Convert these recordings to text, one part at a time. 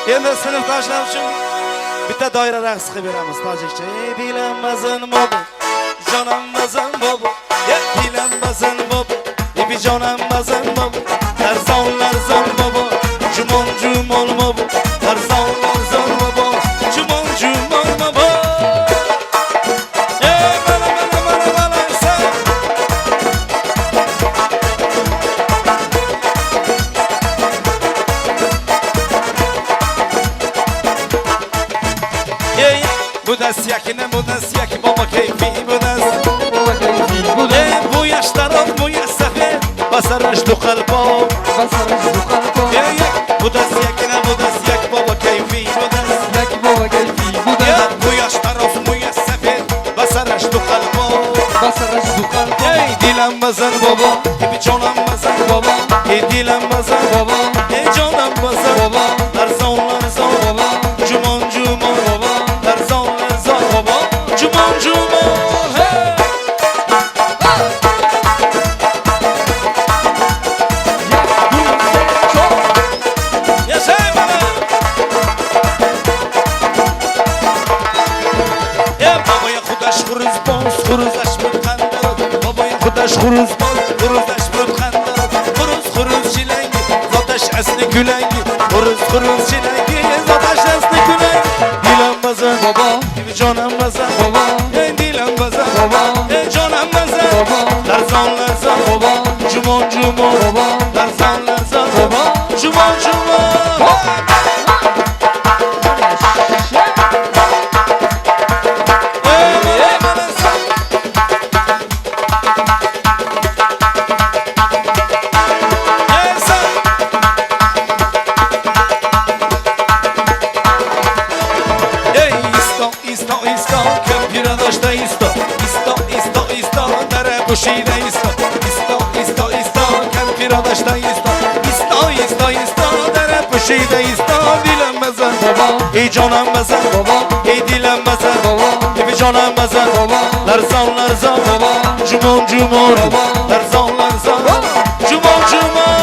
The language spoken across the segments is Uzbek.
Endi sinfdoshlar uchun bitta doira raqs qilib beramiz tojikcha. Ey bilanmasin bobo, jonammasin bobo. Ey bilanmasin bobo, ey jonammasin bobo. Tarzonlar zon bobo, jumon jumon bobo. Tarzonlar zon bobo, jumon jumon bobo. Ey mana sen. Bu dast yakine bu dast yak baba keyfi bu dast baba keyfi bu dast bu yaşlarım bu yasafe basarış du kalbo basarış du kalbo bu dast yakine bu dast yak baba keyfi bu dast yak baba keyfi bu dast bu yaşlarım bu yasafe basarış du kalbo basarış du kalbo ey dilam bazan baba gibi canım bazan baba ey dilam bazan baba ey canım bazan baba tarzonlar zor baba cumon cumon baba tarzonlar zor baba cumon cumon hey yaşay bana ya babaya xudaş xuruz boz xuruz aşmır qandar babaya xudaş xuruz boz xuruz aşmır qandar xuruz xuruz jilangi zotash asli gulangi xuruz xuruz jilangi zotash asli gulangi dilam bazan baba canım bazan baba ey dilam bazan baba ey canım bazan baba tarzonlar zor baba cumon cumon baba tarzonlar zor baba cumon cumon Şide isto isto isto isto kan piradaşta isto isto isto isto dere puşide isto dilemezsen baba ey canım bazan baba ey dilemezsen baba ey canım bazan baba tarzonlar zor baba cumon cumon baba tarzonlar zor cumon cumon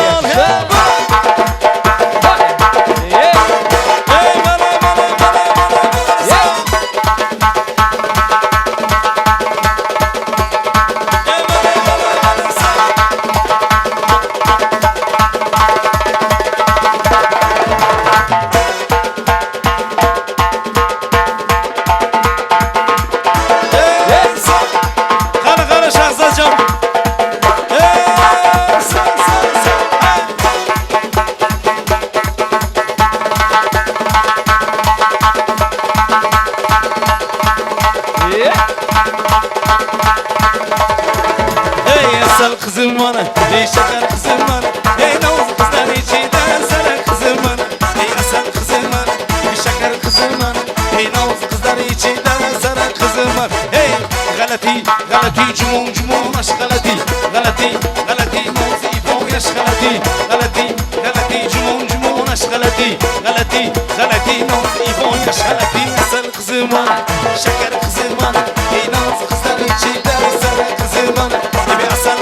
kızım bana, ey şeker kızım bana, ey navuz kızlar içinden sana kızım bana, ey asal kızım bana, ey şeker kızım bana, ey navuz kızlar içinden sana kızım bana, ey galati galati cumum cumum aşk galati galati galati mavzi bu yaş galati galati galati cumum cumum aşk galati galati galati mavzi bu yaş galati asal kızım bana, şeker kızım bana, ey navuz kızlar içinden sana kızım bana, ey asal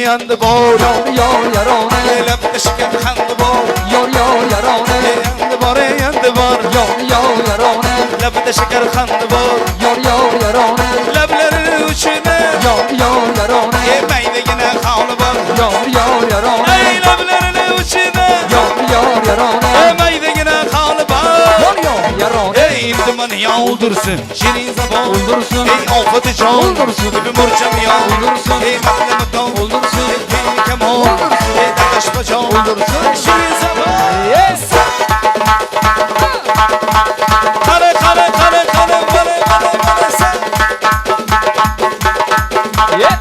yandı bor yor yarone lep ışık kandı bor yor yarone yandı bor yor yarone lep ışık kandı bor yor yarone leblerin uçuna yor yarone yemeğde yine havlu bor yor yarone ey leblerin uçuna yor yarone yemeğde yine havlu bor yor yarone ey duman yağdursun şirin zaman oldursun ey afeti can oldursun bir murcam yağdursun ey maklemi oldursun come on ey dadaş baca oldursun şirin zaman yes kare kare kare kare kare kare sen yeah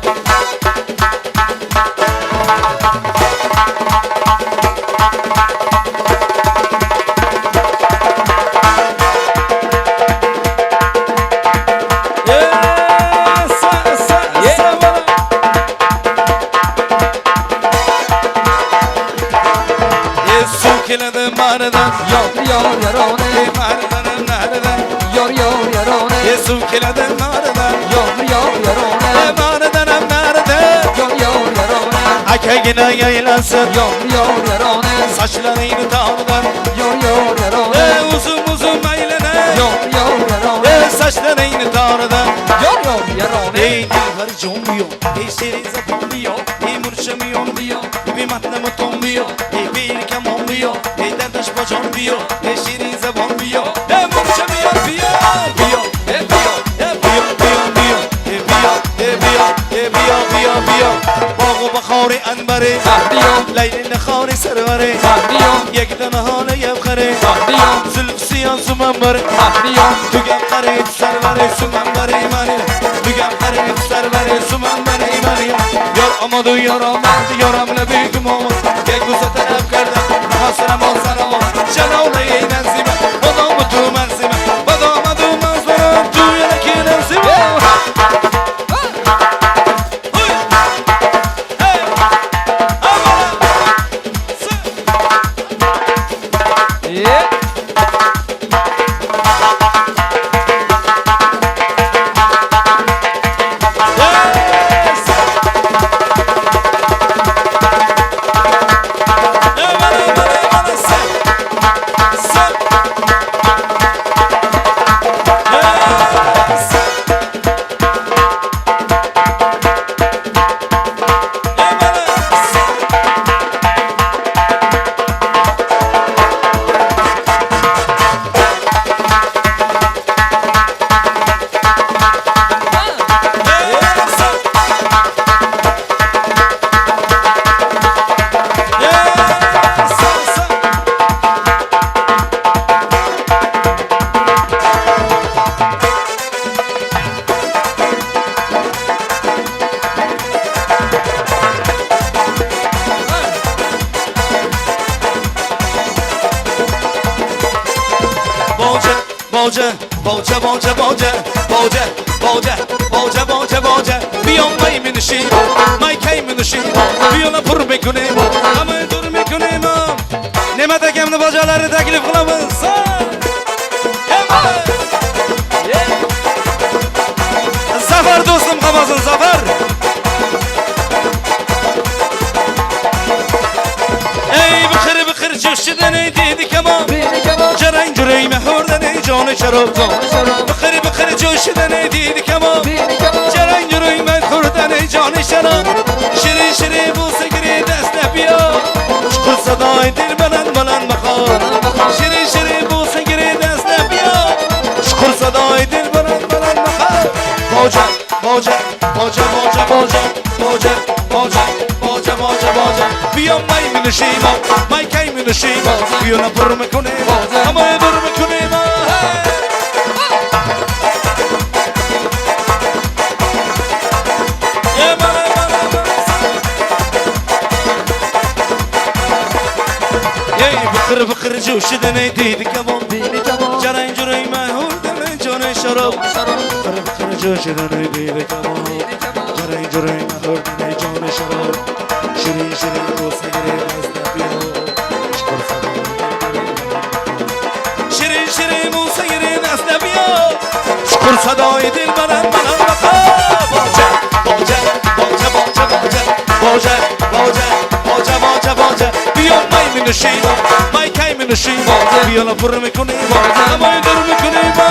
keledim mağaradan Yar yar yarone Mağaradanım nereden Yar yar yarone Su keledim mağaradan Yar yar yarone Mağaradanım nereden Yar yar yarone Akagine yaylansın Yar yar yarone Saçlarını dağdan Yar yar yarone Uzun uzun eylene Yar yar yarone Saçlarını dağdan Yar yar yarone Ey dilber combiyo Ey serize bombiyo Ey murşamiyon diyo Bir matnamı tombiyo Ey bir kamombiyo Ey derdaş bacombiyo Ey serize bombiyo Ey murşamiyon biyo Biyo Ey biyo biyo biyo biyo Ey biyo Ey biyo biyo biyo Bağı bakari anbari biyo Leylin khari servari biyo Yekden hale yevkhari biyo Zülf siyan sumanbari biyo Tugam qarit sarvari sumanbari imani Tugam qarit sarvari sumanbari imani Yor amadu yor amad yor amla büyüküm olmaz Gel güzel taraf kardan Hasram ol sana ol Şalavla ey nenzime Odamı tu menzime Odamı tu menzime Tu yanaki nenzime Bolca, bolca, bolca, bolca, bolca, bolca, bolca, bolca, bolca. Beyond my ministry, my came ministry. Beyond a poor bekune, ama dur bekune ma. Nima takamni bojalarni taklif qilamiz. Zafar do'stim qolmasin, Zafar. Ey bıkır bıkır coşudan ey dedi keman. Jarang jurang mahurdan ey joni sharob. Bıkır bıkır coşudan ey dedi keman. Jarang jurang mahurdan ey joni sharob. Shirin shirin bo'lsa kerak dastlab yo. Chuqur sadoy dilbaland baland maqom. Shirin shirin bo'lsa kerak dastlab yo. Chuqur sadoy dilbaland baland maqom. Boja, boja, boja, boja, boja, boja, boja, boja, boja, boja. Beyond my minishima, my came minishima. Beyond a poor bekune, ama dur bekune ma. Bıkır bıkır coşudan ey dedi keman. Jarang jurang mahurdan ey joni sharob. Bıkır bıkır coşudan ey dedi keman. Jarang jurang mahurdan ey joni sharob. Shirin shirin bo'lsa kerak dastlab yo. Shirin shirin bo'lsa kerak dastlab yo. Chuqur sadoy dilbaland baland maqom. Boja, boja, boja, boja, boja, boja, boja, boja, boja, boja. Beyond my ministry, my came ministry. Beyond a poor bekune, ama dur bekune ma.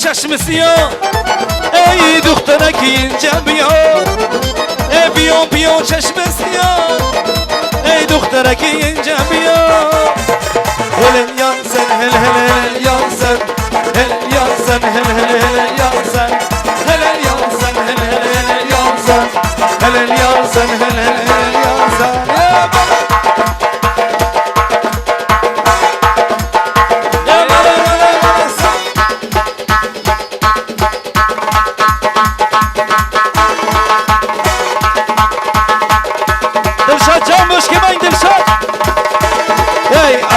Çeşmesi ya, ey ince biyo biyo biyo çeşmesi ya ey doktora ki ince biyo helal yansın helal yansın helal yansın helal yansın helal yansın helal yansın helal yansın helal yansın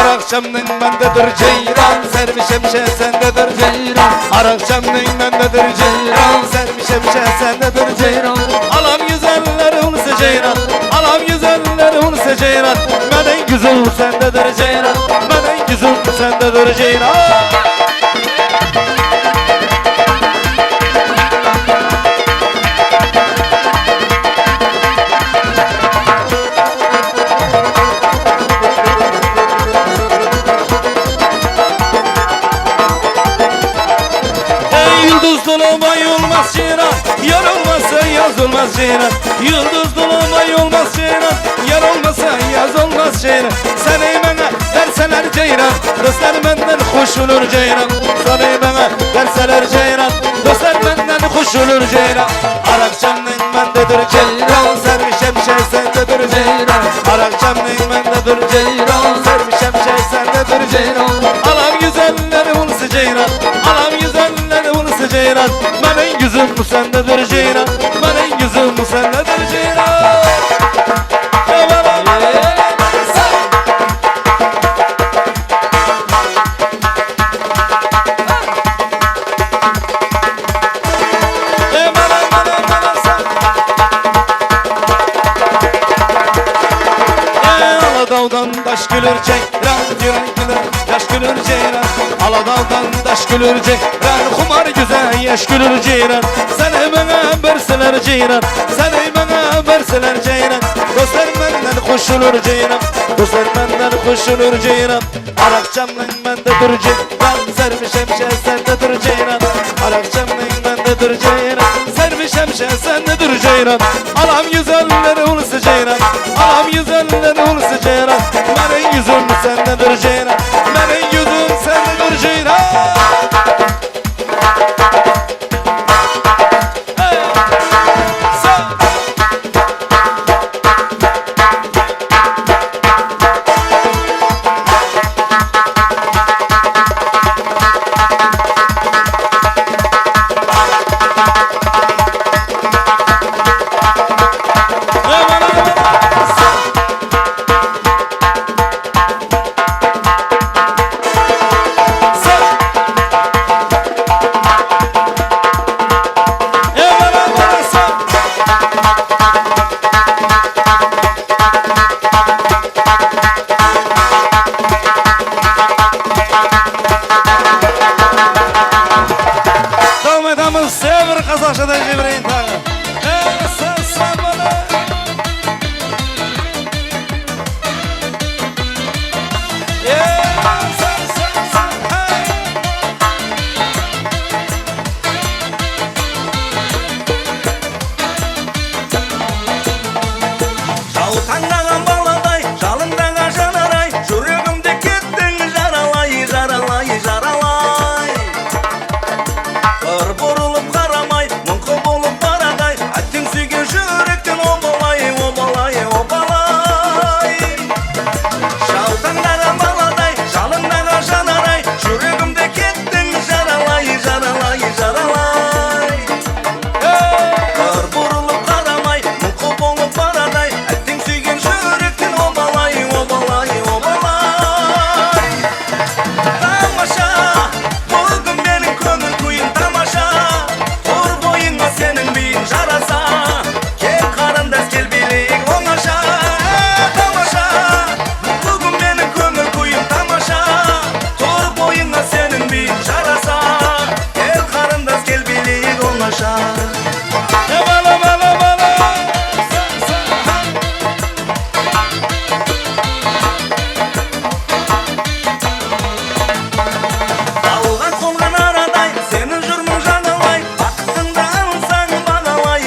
Arakçamның bendedir ceyran sermişemşe sendedir ceyran Arakçamның bendedir ceyran sermişemşe sendedir ceyran Alam güzelleri unse ceyran Alam güzelleri unse ceyran Menen güzel sendedir ceyran Menen güzel sendedir ceyran Dolunay olmaz ceyran, yar olmazsa yaz olmaz ceyran. Yıldız dolunay olmaz ceyran, yar olmazsa yaz olmaz ceyran. Seni bana verseler ceyran, dostlar benden hoş olur ceyran. Seni bana verseler ceyran, dostlar benden hoş olur ceyran. Arakçamның bendedir ceyran, sermişem şey sendedir ceyran. Arakçamның bendedir ceyran, sermişem şey sendedir ceyran. Alam güzelleri olsa ceyran, alam güzelleri olsa ceyran. Benim yüzüm bu sendedir ceyran, benim yüzüm bu sendedir ceyran. Aladağdan taş gülür ceyran, yürekler yaş gülür ceyran. Aladağdan taş gülür ceyran, kumar güzel yaş gülür ceyran. Seni bana verseler ceyran, seni bana verseler ceyran. Dostlar benden koşulur ceyran, dostlar benden koşulur ceyran. Arakçamның bendedir ceyran, sermişem şey sendedir ceyran. Arakçamның bendedir ceyran, sermişem şey sendedir ceyran. Alam güzelleri olsa ceyran, alam güzelleri olsa ceyran. Benim yüzüm sendedir ceyran, benim yüzüm sendedir ceyran. Kazakça'da Cibreyn Tağı sen sabana Şaltandan baladay, şalından janaray. Yüreğimde kettin jaralay, jaralay, jaralay. Kır burulup karamay, mınkı bulup baraday. Attin süygen yürekten obalay, obalay, obalay. Şaltandan baladay, şalından janaray. Yüreğimde kettin jaralay, jaralay, jaralay. Kır burulup karamay, mınkı bulup baraday. Attin süygen yürekten obalay, obalay, obalay. Tamaşa, bugün benim köngül kuyum tamaşa. Tur boyunga senin bin jarasa. Gel karandas gel bileyik oңaşa. Tamaşa, bugün benim köngül kuyum tamaşa. Tur boyunga senin bin jarasa. Gel karandas gel bileyik oңaşa. Bala bala bala Algan solgan araday, senin jurmung janalay. Baktığında alsan bağalay,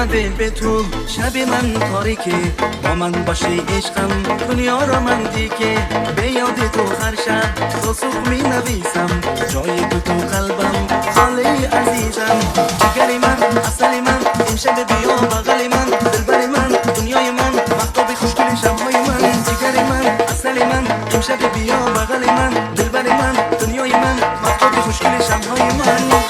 نیومده به تو شب من تاریکه با من باشی عشقم دنیا را من دیگه به یاد تو هر شب تا صبح می نویسم جای تو قلبم خاله عزیزم جگری من اصلی من امشب بیا بغل من دلبر من دنیای من مختاب خوشگل شبهای من جگری من اصلی من امشب بیا بغل من دلبر من دنیای من مختاب خوشگل شبهای من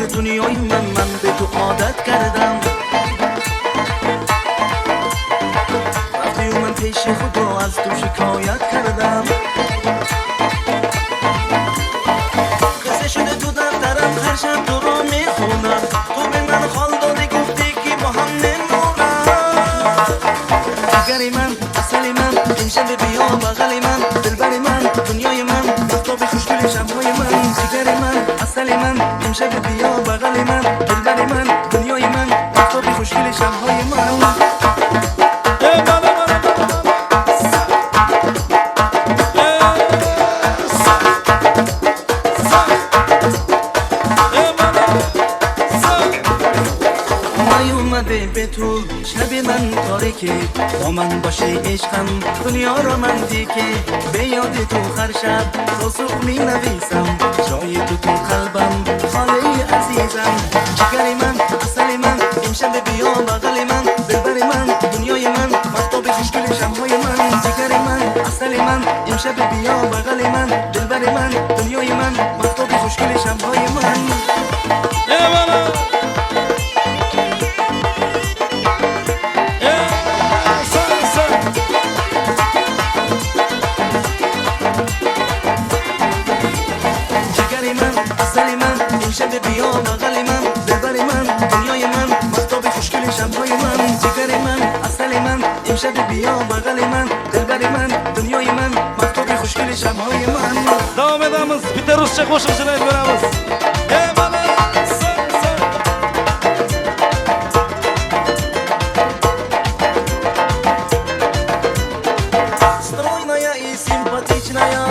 تو دنیای من به تو عادت کردم وقتی من پیش خدا از تو شکایت کردم قصه شده تو دفترم هر شب تو رو میخونم تو به من خال دادی گفتی که با هم نمونم جگری من اصلی من امشب بیا بغل من دلبر من دنیای من مختاب خوشگل شبهای من جگری من اصلی من امشب بیا بغل من دلبر من دنیای من مختاب خوشگل شبهای من نیومده به تو شب من تاریکه با من باشی عشقم دنیا را من دیگه به یاد تو هر شب تا صبح می نویسم جای تو قلبم خاله عزیزم جگری من اصلی من امشب بیا بغل من دلبر من دنیای من مختاب خوشگل شبهای من جگری من اصلی من امشب بیا بغل من دلبر من دنیای من مختاب خوشگل شبهای من امشب بیا بغل من دلبر من دنیای من مختاب خوشگل شبهای من جگر من اصل من امشب بیا بغل من دلبر من دنیای من مختاب خوشگل شبهای من devam edemiz bitta ruscha qo'shiqchilar ko'ramiz Стройная и симпатичная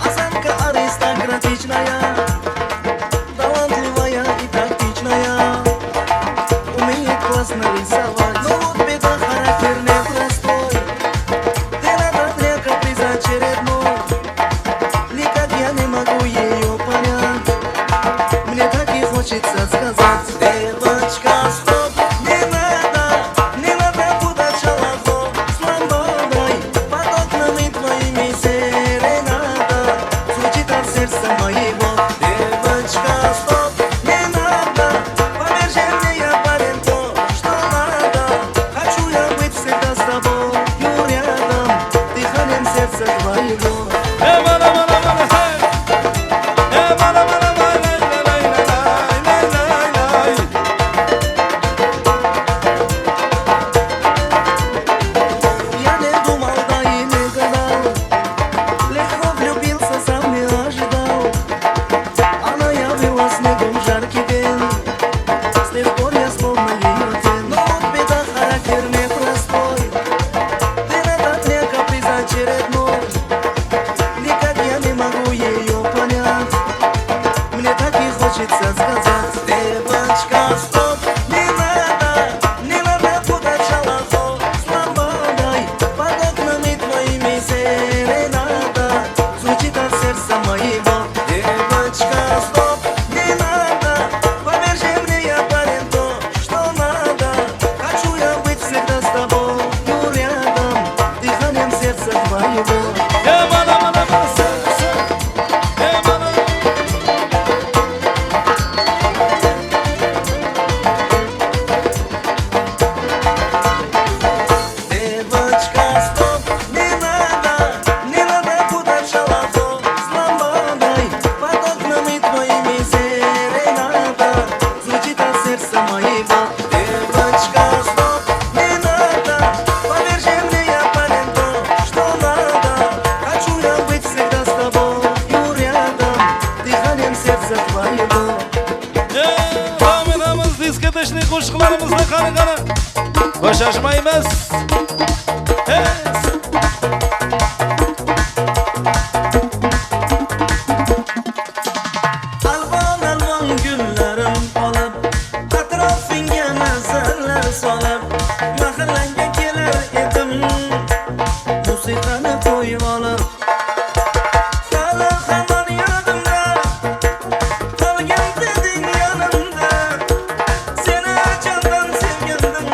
осанка аристократичная классно рисовать, но вот беда, характер непростой. Ты надо для каприз очередной. Никак я не могу ее понять. Мне так и хочется сказать: девочка, стоп, не надо путать шалахов с ламбодой. Под окнами твоими серенада звучит от сердца моего. Девочка, стоп, не надо, поверь же мне, я парень тот. Хочу я быть всегда с тобой рядом, дыханием сердца твоего. o'tmishlik qo'shiqlarimizni qani bo'shashmaymiz. Alvon alvon gullarim olib, atrofingga nazarlar solib, mahallanga kelar edim, musiqani qo'yib olib. Hali hamon yodimda, qolgan deding yonimda, seni jondan sevgandim,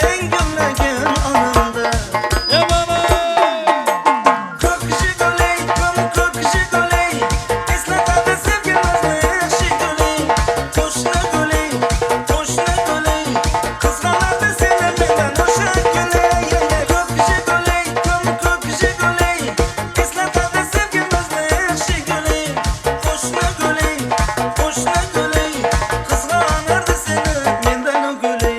eng gullagan onamda. Ko'k shiguli, ko'k shiguli, eslatadi sevgimizni shiguli. Qo'shni guli, qizg'anadi seni mendan o'sha guli. Ko'k shiguli, ko'k shiguli, eslatadi sevgimizni shiguli. Qo'shni guli, qizg'anadi seni mendan o guli.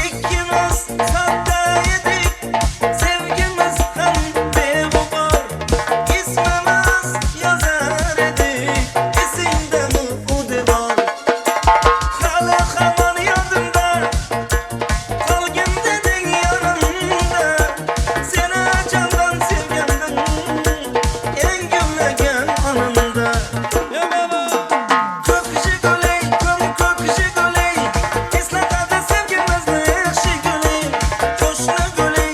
İkimiz sahte edik, sevgimiz hem bevafar. İsmimiz yazar edik, esinde mi o devar? Hali hamon yodimda, qolgin deding yonimda, seni jondan sevgandim, eng gullagan onamda. Ko'k shiguli, ko'k shiguli, eslatadi sevgimizni shiguli. Qo'shni guli,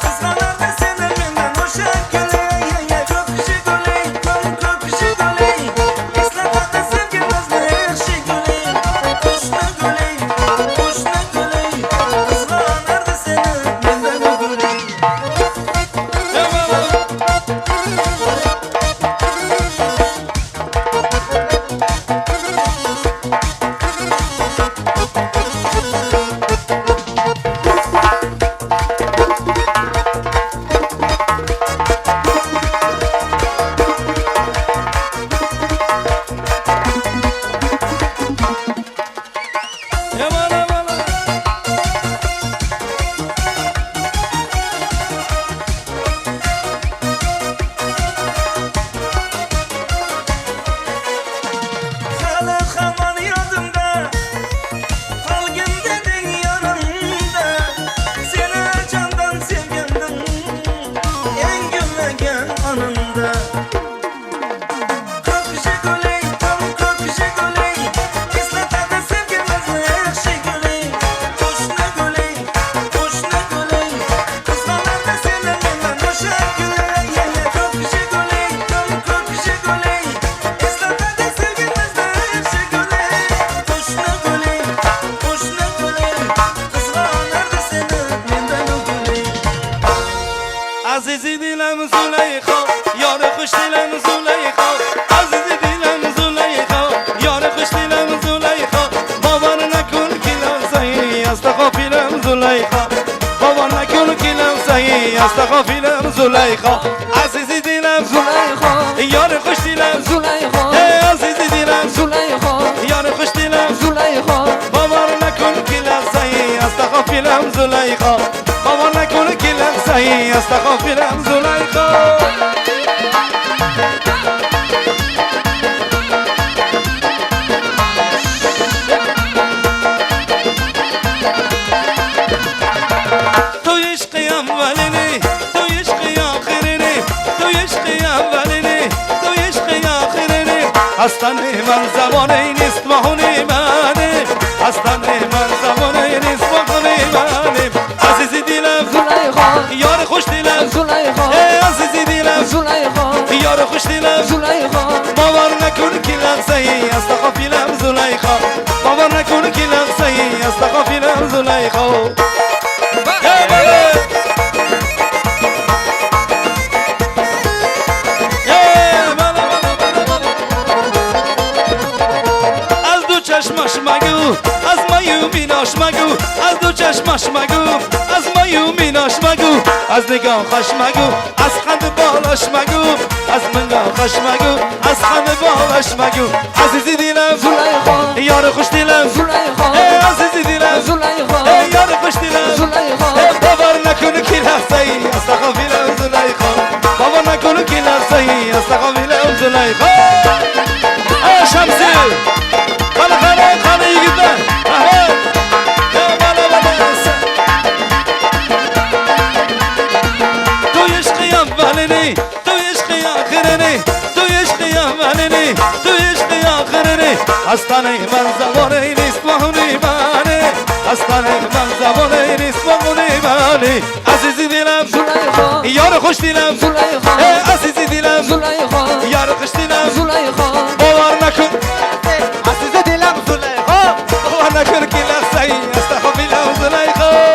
qizg'anadi seni mendan o'sha guli. Ko'k shiguli, eslatadi sevgimizni shiguli. Qo'shni guli, qizg'anadi seni mendan o guli. Hali hamon yodimda, qolgin deding yonimda, seni jondan sevgandim, eng gullagan onamda. Ko'k shiguli, eslatadi sevgimizni shiguli. Qo'shni guli, qizg'anadi seni mendan o'sha guli. Ko'k shiguli, eslatadi sevgimizni shiguli. Qo'shni guli, qizg'anadi seni mendan o guli. Azizi dilim Züleyha, yori xush dilim Züleyha. Azizi dilim Züleyha, yori xush dilim Züleyha. Babarına kul kilam sayı, astagfirim Züleyha. Babarına kul kilam sayı, astagfirim Züleyha. Azizi dilim Züleyha, yori xush dilim Züleyha, azizi dilim Züleyha, yori xush dilim Züleyha, babarına kul kilam sayı, astagfirim Züleyha. Babarına kul kilam sayı, astagfirim Züleyha. تو عشقی اولینی، تو عشقی آخرینی، تو عشقی اولینی، تو عشقی آخرینی. هستن من زبانه نیست بهونه منه، هستن من زبانه نیست بهونه منه. عزیزی دلم Züleyha, یار خوش دلم Züleyha, عزیزی دلم Züleyha, یار خوش دلم Züleyha, باور نکن که لحظه‌ای استغفرم زلیخا باور نکن که لحظه‌ای استغفرم زلیخا چشمش مگو از مایو میناش مگو از دو چشمش مگو از مایو از نگاه خوش مگو از خنده بالاش مگو از نگاه خوش مگو از خنده بالاش مگو عزیزی دلم زلیخا یار خوش دلم زلیخا عزیزی دلم زلیخا یار خوش دلم زلیخا باور نکنه که لحظه ای از تقابلم زلیخا باور نکنه که لحظه ای از تقابلم زلیخا شمسی خاله خاله خاله یگیدن تو عشقی اولینی تو عشقی آخرینی تو عشقی اولینی تو عشقی آخرینی از تنه من زبانه نیست مهونی منی از تنه من زبانه نیست مهونی منی عزیزی دلم زلیخا یار خوش دلم زلیخا عزیزی دلم زلیخا یار خوش دلم زلیخا باور نکن عزیزی دلم زلیخا باور نکن که لحظه ای از تقابلم زلیخا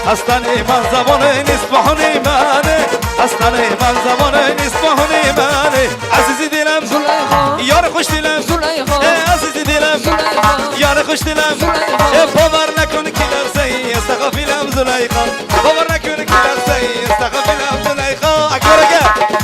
از تنه من زبانه نیست بهانه منه از تنه من زبانه نیست بهانه منه عزیزی دلم زلیخا یار خوش دلم زلیخا عزیزی دلم زلیخا یار خوش دلم باور نکنه که لحظه ای از تقابلم زلیخا باور نکنه که لحظه ای از تقابلم زلیخا اکبر اگر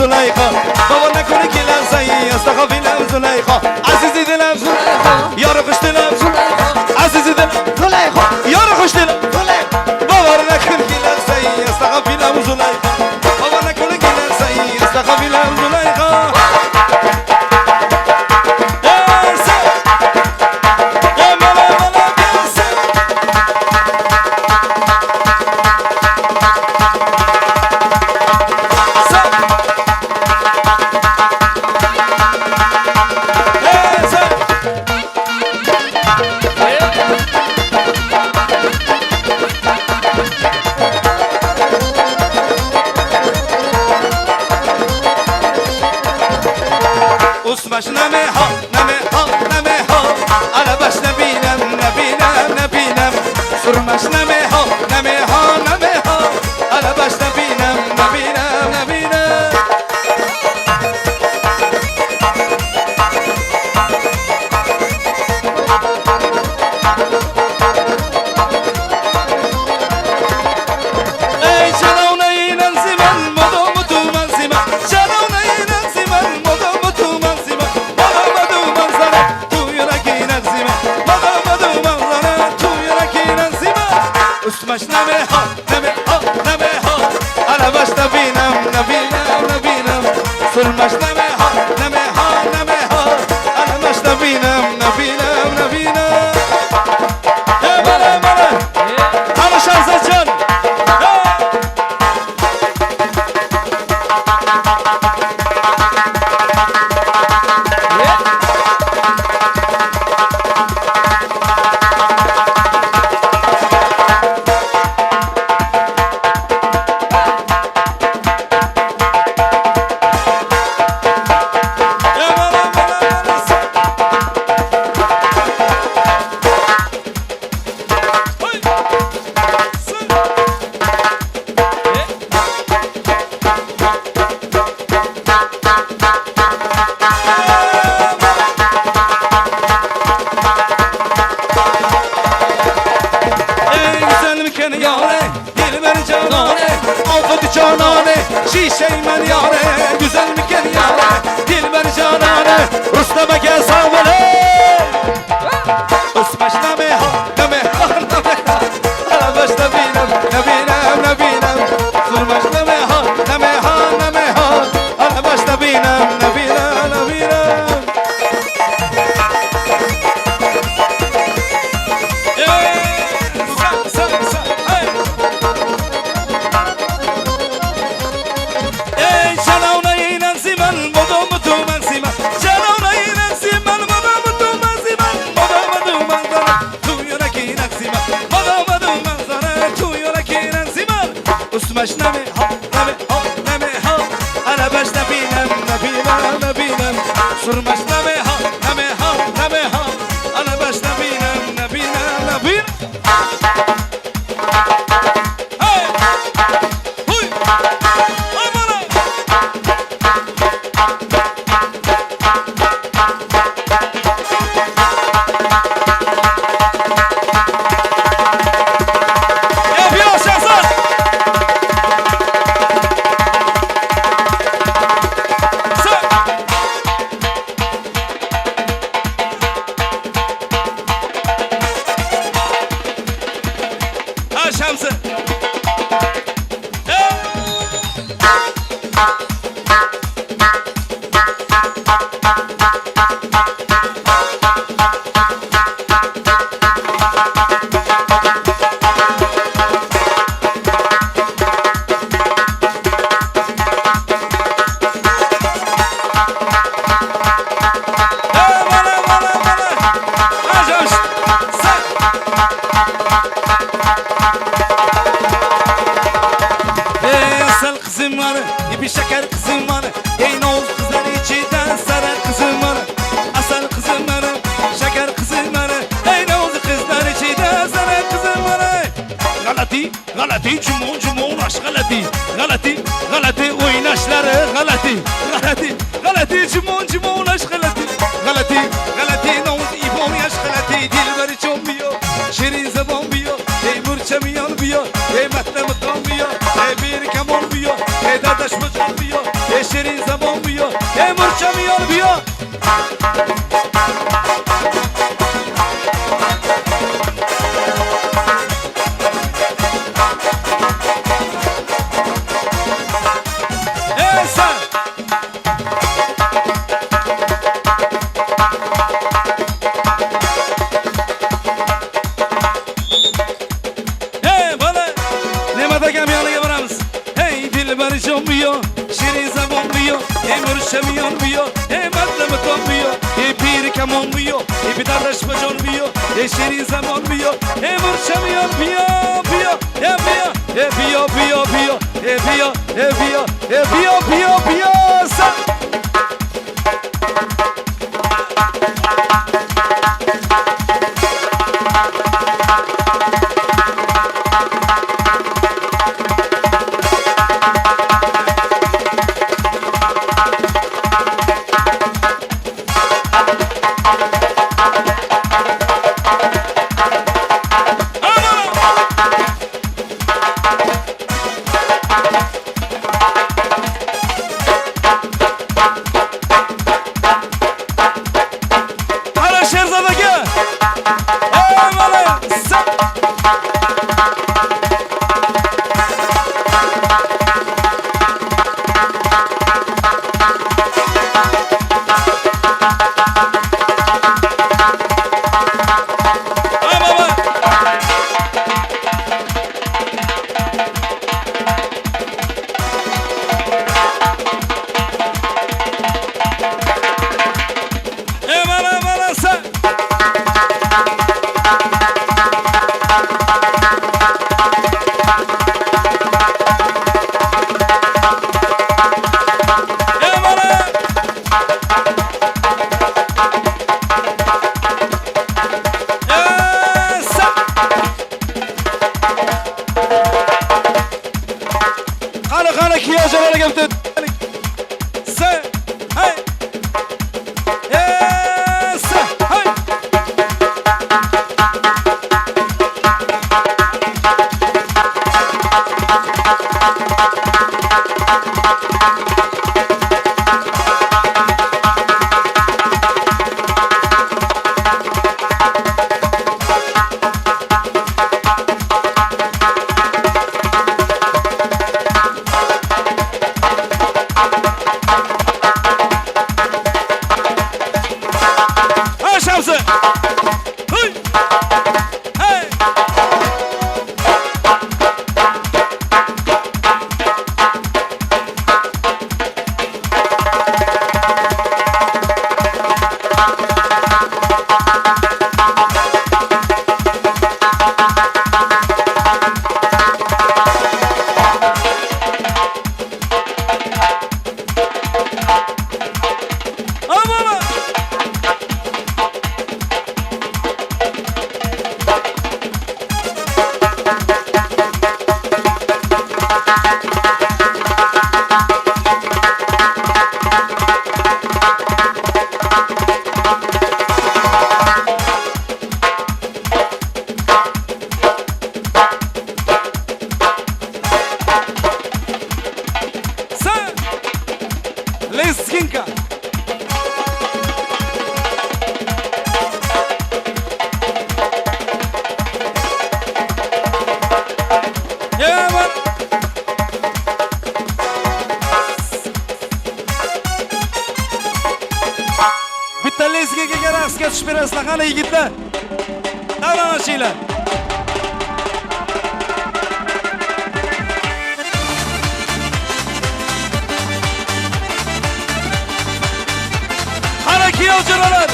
زلیخا باور نکنه که لحظه ای از تقابلم زلیخا عزیزی دلم زلیخا یار خوش دلم زلیخا عزیزی دلم زلیخا یار خوش دلم باور نکنه که لحظه ای از تقابلم زلیخا باور نکنه که لحظه ای از تقابلم زلیخا اسمش نمه ها نمه ها نمه ها علبش نبینم نبینم نبینم سرمش نمه ها نمه ها نمه ها علبش نبینم نبینم نبینم ای چلونه این انزیمن مدام تو منزیمن چلونه این انزیمن مدام تو منزیمن مدام تو منزنه تو یرکی ننزیمن مدام تو منزنه تو یرکی ننزیمن اسمش نمه ها نمه ها نمه ها علبش نبینم نبینم نبینم سرمش نمه ها نمه ها نمه ها علبش نبینم نبینم نبینم بله بله همه شمسه جان شیشه من یاره güzel میکن یاره دلبر جانانه رستم که سامونه اسمش نمه ها نمه ها نمه ها علبش نبینم نبینم نبینم سرمش نمه ها نمه ها نمه ها علبش نبینم نبینم نبینم سرمش نمی ها نمی ها انا باش نبینم سرمش نمی ها انا باش نبینم شمسه şeker kızım var, ey noz kızlar içinden sarı kızım var. Asal kızım var, şeker kızım var, ey noz kızlar içinden sarı kızım var. Galati, galati, cumon cumon aşk galati, galati, galati oynaşları galati, galati, galati cumon cumon aşk galati, galati, galati noz ibon yaş galati, dilberi çombiyo, şirin zabon biyo, ey murçamiyon biyo, ey matlem kambiyo, ey bir kamon biyo. ای دادش مجال بیا ای شیرین زبان بیا ای مرچمیان بیا ای سن ای بالا نمده کمیانه برامز برشم بیا شیرین زبان بیا ای مرشمیان بیا ای مطلبتان بیا ای پیر کمان بیا ای بدرش بجان بیا ای شیرین زبان بیا ای مرشمیان بیا بیا ای بیا ای بیا بیا بیا ای بیا ای بیا ای بیا بیا بیا Leskinka. Yeah, man. Bitta leskinkaga raqsga tushib berasizlar, qani yigitlar. Davranashinglar. Kiyovchilar.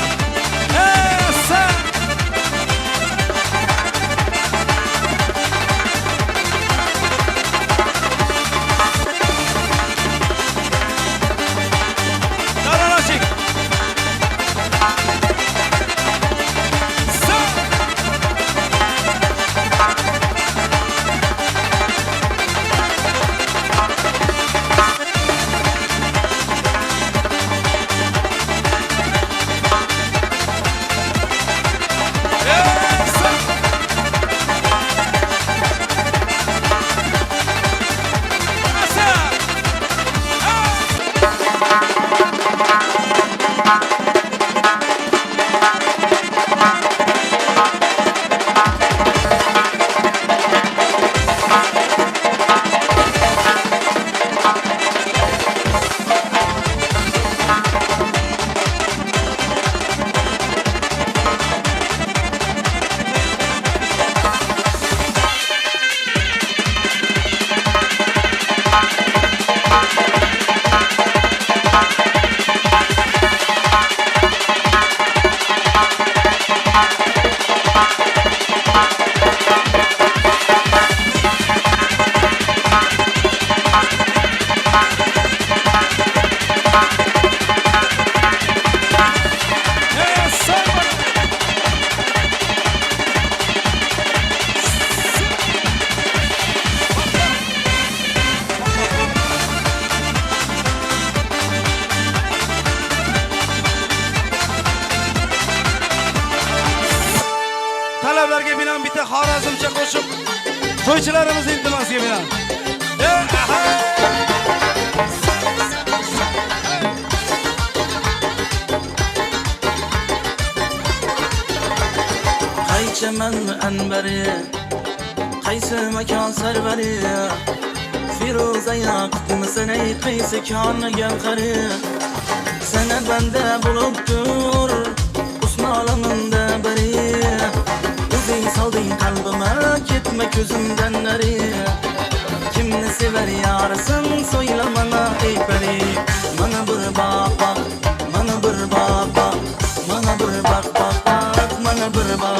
Sen. Davranashing. Sen. Talablarga binoan bitta xorazmcha qo'shib to'ychilarimiz iltimosiga binoan. Qaychaman anbari, qaysi makon sarvari, Firuza yaqtimisan ey qaysi konni gavhari. Sana banda bo'libdir, Usmonalimda bari. O'zing solding qalbima, ketma ko'zimdan nari. Kimni sevar yarasin, so'yla mana ey pari. Mana bir baq, mana bir baq, mana bir baq, mana bir baq.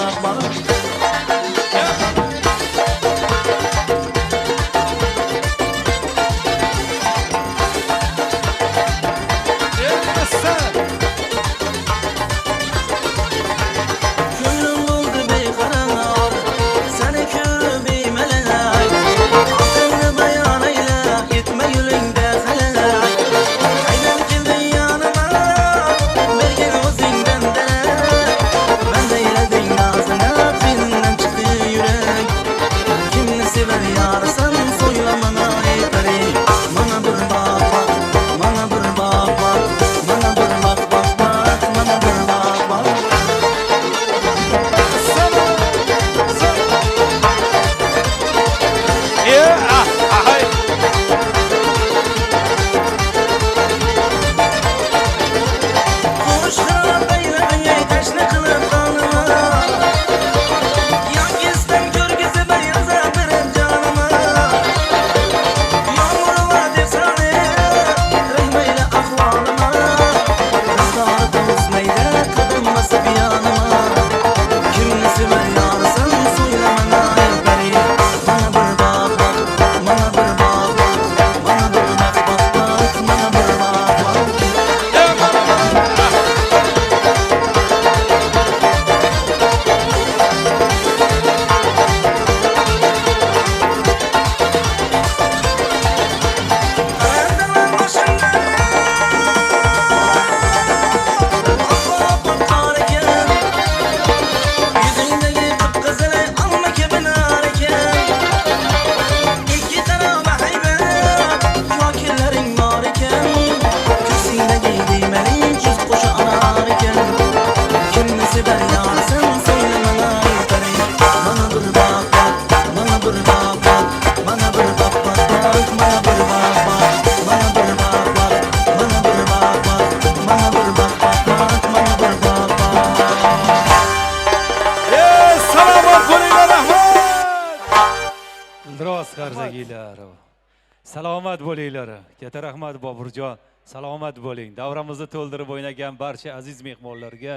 Salomat bo'linglar. Katta rahmat Boburjon. Salomat bo'ling. Davramizni to'ldirib o'ynagan barcha aziz mehmonlarga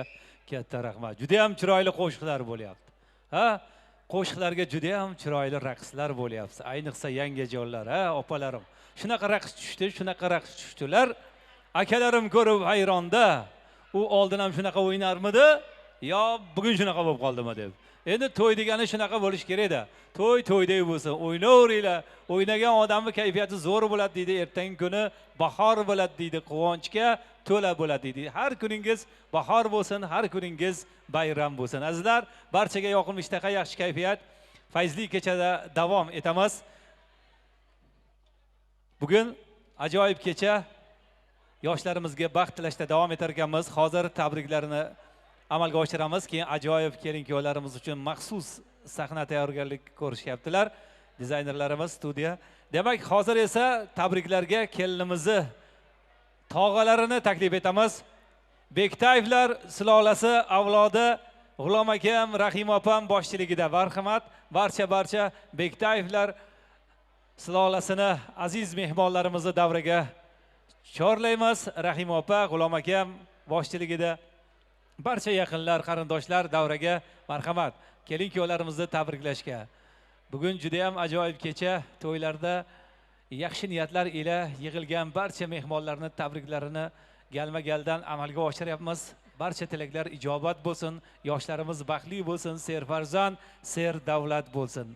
katta rahmat. Juda ham chiroyli qo'shiqlar bo'lyapti. Ha? Qo'shiqlarga juda ham chiroyli raqslar bo'lyapti. Ayniqsa yangijonlar, ha, opalarim. Shunaqa raqs tushdilar. Akalarim ko'rib hayronda. U oldin ham shunaqa o'ynarmidi? Yo, bugun shunaqa bo'lib qoldimi deb. Endi to'y degani shunaqa bo'lish kerak-da. To'ydek bo'lsin, o'ynaveringlar. O'ynagan odamning kayfiyati zo'r bo'ladi deydi, ertangi kuni bahor bo'ladi deydi, quvonchga to'la bo'ladi deydi. Har kuningiz bahor bo'lsin, har kuningiz bayram bo'lsin. Azizlar, barchaga yoqimli ishtaqa, yaxshi kayfiyat, fayzli kechada davom etamiz. Bugun ajoyib kecha, yoshlarimizga baxt tilashda davom etar ekanmiz. Hozir tabriklarni amalga oshiramiz, keyin ajoyib kelin-kuyovlarimiz uchun maxsus sahna tayyorgarlik ko'rishyaptilar dizaynerlarimiz, studiya. Demak, hozir esa tabriklarga kelinimizni tog'alarini taklif etamiz. Bektayevlar sulolasi avlodi G'ulom akam, Rahim opam boshchiligida marhamat, barcha Bektayevlar sulolasini aziz mehmonlarimizni davraga chorlaymiz. Rahim opa, G'ulom akam boshchiligida barcha yaqinlar, qarindoshlar davraga marhamat. Kelin-kuyovlarimizni tabriklashga. Bugun juda ham ajoyib kecha, to'ylarda yaxshi niyatlar ila yig'ilgan barcha mehmonlarning tabriklarini galma-galdan amalga oshiryapmiz. Barcha tilaklar ijobat bo'lsin, yoshlarimiz baxtli bo'lsin, serfarzand, ser davlat bo'lsin.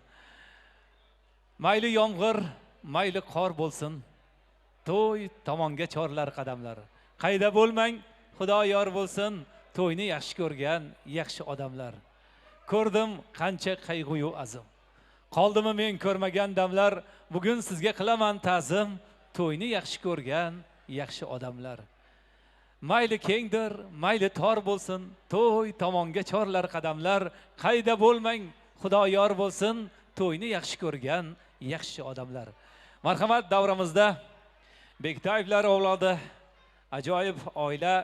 Mayli yomg'ir, mayli qor bo'lsin, to'y tomonga chorlar qadamlar. Qayda bo'lmang, Xudo yor bo'lsin, to'yni yaxshi ko'rgan yaxshi odamlar. Ko'rdim qancha qayg'u azim. Qoldimi men ko'rmagan damlar, bugun sizga qilaman ta'zim, to'yni yaxshi ko'rgan yaxshi odamlar. Mayli kengdir, mayli tor bo'lsin, to'y tomonga chorlar qadamlar. Qayda bo'lmang, Xudo yor bo'lsin, to'yni yaxshi ko'rgan yaxshi odamlar. Marhamat, davramizda Bektayevlar avlodi ajoyib oila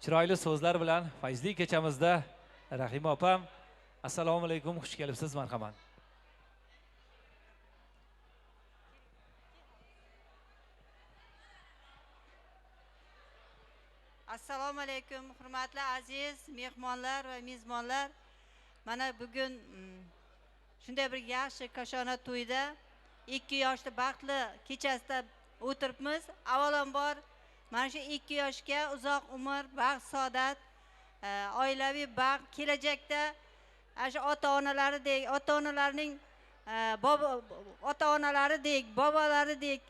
chiroyli so'zlar bilan fayzli kechamizda Rahim opam, assalomu alaykum, xush kelibsiz, marhamat. Assalomu alaykum, hurmatli aziz mehmonlar va mezbonlar. Mana bugun shunday bir yaxshi koshona to'yda 2 yoshli baxtli kechasida o'tiribmiz. Avvalambor mana shu 2 yoshga uzoq umr, baxt, saodat, oilaviy baxt, kelajakda shu ota-onalaridek, ota-onalarning ota-onalaridek, bobolaridek,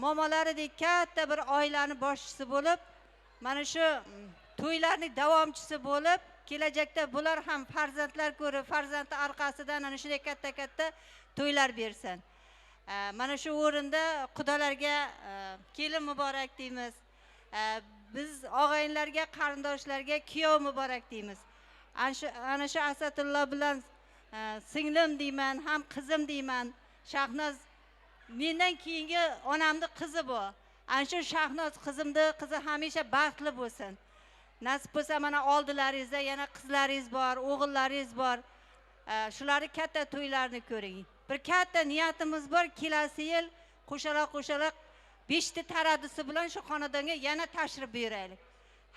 momolaridek katta bir oilani boshchisi bo'lib, mana shu to'ylarning davomchisi bo'lib, kelajakda bular ham farzandlar ko'rib, farzandi orqasidan ana shunday katta to'ylar bersin. Mana shu o'rinda xudolarga kelin muborak deymiz. Biz og'ayinlarga, qarindoshlarga kuyov muborak deymiz. Ana shu Asadullo bilan singlim deyman, ham qizim deyman. Shahnoz mendan keyingi onamning qizi bu. Ana shu Shahnoz qizimning qizi hamisha baxtli bo'lsin. Nasib bo'lsa mana oldilaringizda yana qizlaringiz bor, o'g'illaringiz bor. Shularni katta to'ylarni ko'ring. Bir katta niyatimiz bor, kelasi yil qo'shaloq 5 ta taraddisi bilan shu xonadonga yana tashrif buyuraylik.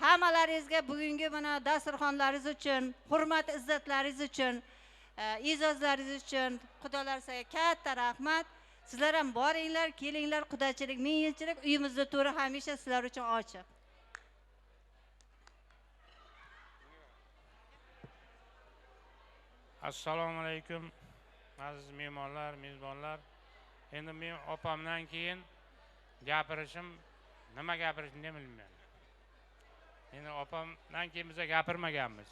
Hammalaringizga bugungi mana dasturxonlaringiz uchun, hurmat izzatlaringiz uchun, e'zozlaringiz uchun xudolar sizga katta rahmat. Sizlar ham boringlar, kelinglar, xudochilik, ming yilchilik, uyimizda to'ri hamisha sizlar uchun ochiq. Assalomu alaykum aziz mehmonlar, mezbonlar. Endi men opamdan keyin gapirishim, nima gapirishimni bilmayman. Endi opamdan keyin biz gapirmaganmiz.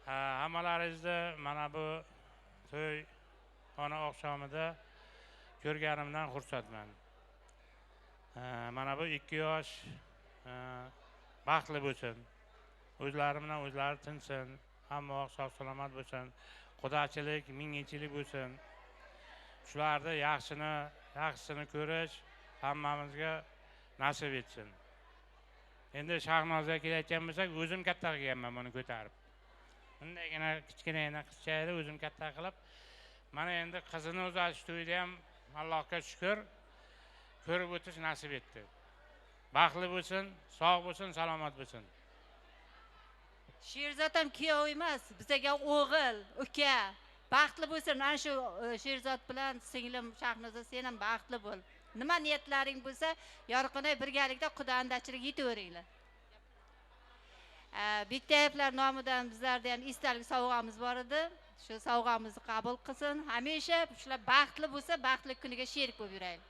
Hammalaringizni mana bu to'y ona oqshomida ko'rganimdan xursandman. Mana bu 2 yosh baxtli bo'lsin. O'zlari bilan o'zlari tinsin. Hamma sog' salomat bo'lsin. Xudochilik, mingchilik bo'lsin. Shularni yaxshisini ko'rish hammamizga nasib etsin. Endi Shahnozga kelayotgan bo'lsak, o'zim katta qilganman buni ko'tarib. Bundagina kichkinagina qizchayni o'zim katta qilib, Mana endi qizini uzatish to'yida ham Allohga shukr ko'rib o'tish nasib etdi. Baxtli bo'lsin, sog' bo'lsin, salomat bo'lsin. Sherzod ham kuyov emas, bizga o'g'il, uka. Baxtli bo'lsin. Mana shu Sherzod bilan singlim Shahnoza, sen ham baxtli bo'l. Nima niyatlaring bo'lsa, yorqinay birgalikda Xudoandachilik yetaveringlar. Bektayevlar nomidan bizlarda ham esdalik sovg'amiz bor edi. Shu sovg'amizni qabul qilsin. Hamisha shular baxtli bo'lsa, baxtli kuniga sherik bo'lib yuraylik.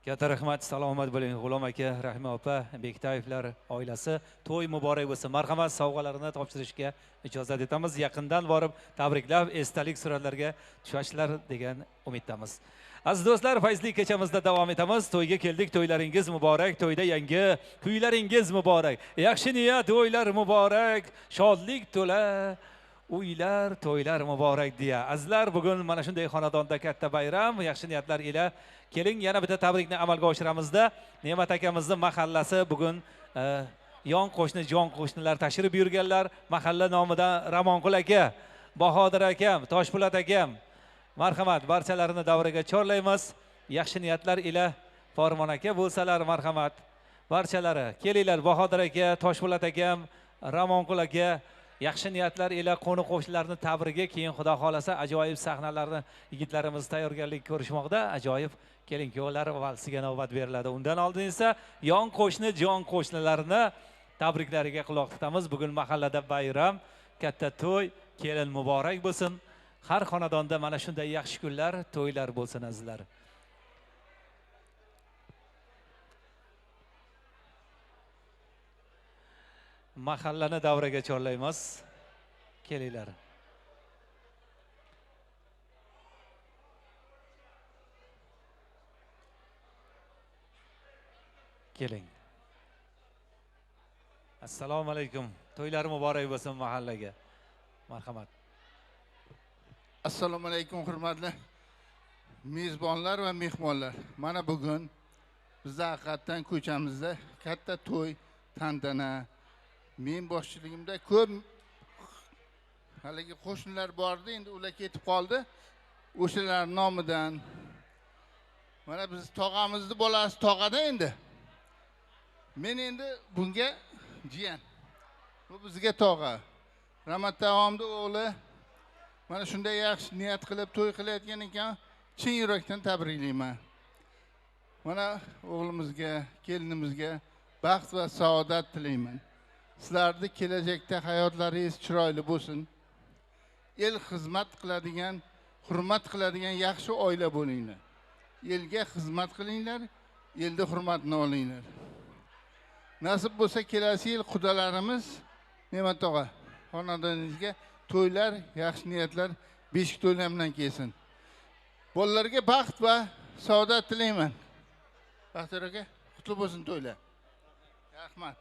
Katta rahmat, salomat bo'ling G'ulom aka, Rahima opa, Bektayevlar oilasi to'y muborak bo'lsin. Marhamat, sovg'alarini topshirishga ijozat etamiz. Yaqindan borib tabriklab, esdalik suratlarga tushasizlar degan umiddamiz. Aziz do'stlar, fayzli kechamizda davom etamiz. To'yga keldik, to'ylaringiz muborak, to'yda yangi kuylaringiz muborak. Yaxshi niyat, o'ylar muborak, shodlik to'la uylar, to'ylar muborak deya. Azizlar, bugun mana shunday xonadonda katta bayram, yaxshi niyatlar ila keling, yana bitta tabrikni amalga oshiramizda. Ne'mat akamizning mahallasi bugun yon qo'shni, jon qo'shnilar tashrif buyurganlar. Mahalla nomidan Ramonqul aka, Bahodir akam, Toshpo'lat akam, marhamat, barchalarini davriga chorlaymiz. Yaxshi niyatlar ila Farmon aka bo'lsalar, marhamat. Barchalari kelinglar, Bahodir aka, Toshpo'lat akam, Ramonqul aka. Yaxshi niyatlar ila qo'ni qo'shnilarni tabriga, keyin Xudo xolasa ajoyib sahnalarni yigitlarimiz tayyorgarlik ko'rishmoqda. Ajoyib kelin-kuyovlar valsiga navbat beriladi. Undan oldin esa yon qo'shni, jon qo'shnilarni tabriklariga quloq tutamiz. Bugun mahallada bayram, katta to'y, kelin muborak bo'lsin. Har xonadonda mana shunday yaxshi kunlar, to'ylar bo'lsin azizlar. Mahallani davraga chorlaymiz. Kelinglar. Keling. Assalomu alaykum. To'ylar muborak bo'lsin mahallaga. Marhamat. Assalomu alaykum hurmatli mezbonlar va mehmonlar. Mana bugun bizning haqiqatan ko'chamizda katta to'y, tantana. Men boshchiligimda ko'p haligi qo'shnilar bordi, endi ular ketib qoldi. O'shalar nomidan mana biz tog'amizni bolasi tog'ada endi. Men endi bunga jiyan. Bu bizga tog'a. Ramat davomida o'g'li mana shunday yaxshi niyat qilib to'y qilayotgan ekan, chin yurakdan tabriklayman. Mana o'g'limizga, kelinimizga baxt va saodat tilayman. Sizlarning kelajakda hayotlaringiz chiroyli bo'lsin. El xizmat qiladigan, hurmat qiladigan yaxshi oila bo'linglar. Elga xizmat qilinglar, elda hurmatni olinglar. Nasib bo'lsa kelasi yil xudolarimiz Ne'mat tog'a, xonadoningizga to'ylar, yaxshi niyatlar, beshik to'ylar bilan kelsin. Bolalarga baxt va saodat tilayman. Baxtiyor aka, qutlug' bo'lsin to'ylar. Rahmat.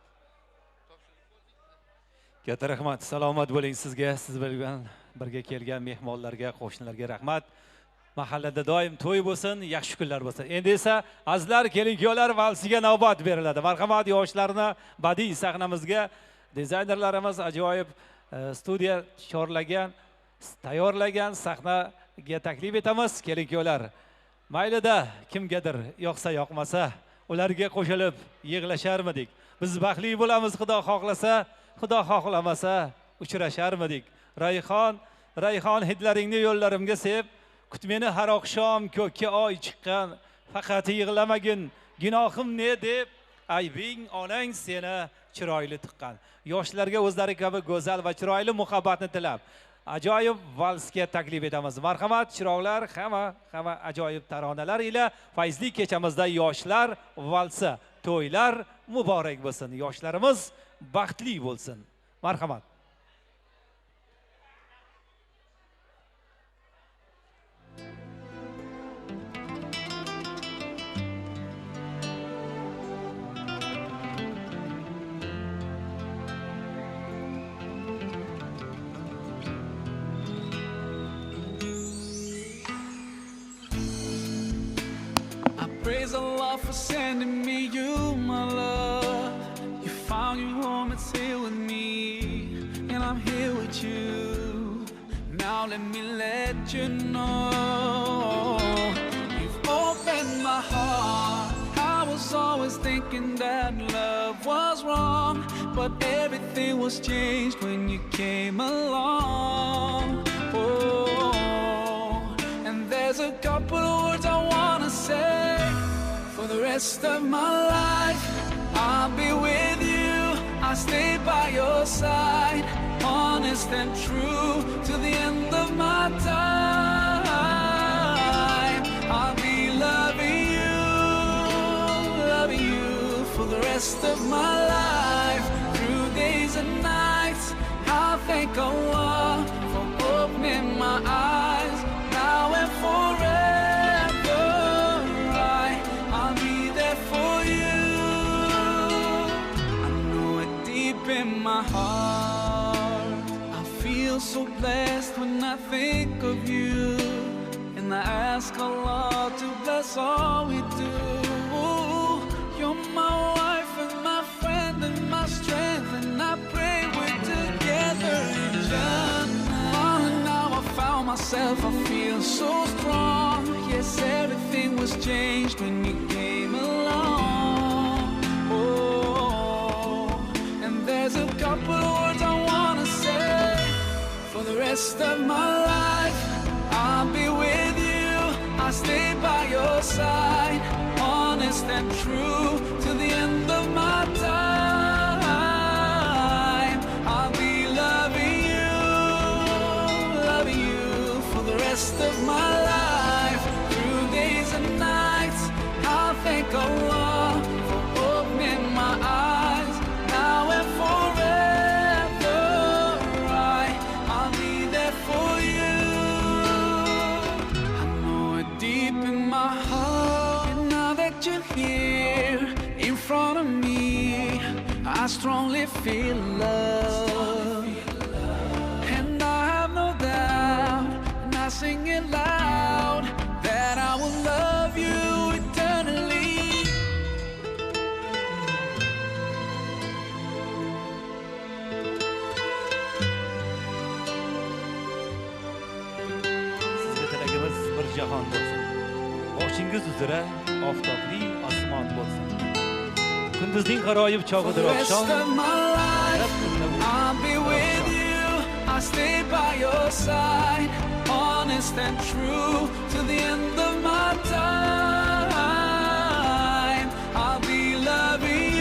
Katta rahmat, salomat bo'ling sizga, siz bilan birga kelgan mehmonlarga, qo'shnilarga rahmat. Mahallada doim to'y bo'lsin, yaxshi kunlar bo'lsin. Endi esa azizlar, kelin-kuyovlar valsiga navbat beriladi. Marhamat, yoshlarni badiiy sahnamizga dizaynerlarimiz ajoyib studiya chorlagan, tayyorlagan sahnaga taklif etamiz. Kelin-kuyovlar, maylida kimgadir yoqsa yoqmasa, ularga qo'shilib yig'lasharmidik? Biz baxtli bo'lamiz, Xudo xohlasa, Xudo xohlamasa uchrasharmidik? Rayhon hidlaringni yo'llarimga sep, kut meni har oqshom ko'kka oy chiqqan, faqat yig'lamagin, gunohim ne deb, aybing onang seni chiroyli tiqqan. Yoshlarga o'zlari kabi go'zal va chiroyli muhabbatni tilab, ajoyib valsga taklif etamiz. Marhamat, chiroqlar, hamma ajoyib taronalar ila fayzli kechamizda yoshlar valsi, to'ylar muborak bo'lsin. Yoshlarimiz baxtli bo'lsin. Marhamat. Praise Allah for sending me you, my love. You found your home, it's here with me, and I'm here with you. let me let you know. You've opened my heart. I was always thinking that love was wrong, but everything was changed when you came along. Oh, and there's a couple of words I wanna say. For the rest of my life, I'll be with you. I'll stay by your side, honest and true to the end of my time. I'll be loving you for the rest of my life. Through days and nights, I'll thank Allah for opening my eyes. Now and forever, I'll be there for you. I know it deep in my heart. I feel so blessed when I think of you, and I ask Allah to bless all we do. You're my wife and my friend and my strength, and I pray we're together in Jannah. Oh, now I found myself, I feel so strong. Yes, everything was changed when you came along. Oh, and there's a couple of words I wanna say. For the rest of my life, I'll be with you. I'll stay by your side, honest and true to the end of my time. I'll be loving you for the rest of my life. Through days and nights, I'll thank Allah for opening my eyes. Now and forever, I'll be there for you. I know it deep in my heart. And now that you're here in front of me, I strongly feel love. And I have no doubt, and I sing it loud, that I will love you eternally. Sizga tilagimiz bir jahon bo'lsin. Boshingiz uzra oftobli osmon bo'lsin. Kunduzning g'aroyib chog'idir For the rest oqshom. of my life, I'll be with you. I'll stay by your side, honest and true to the end of my time. I'll be loving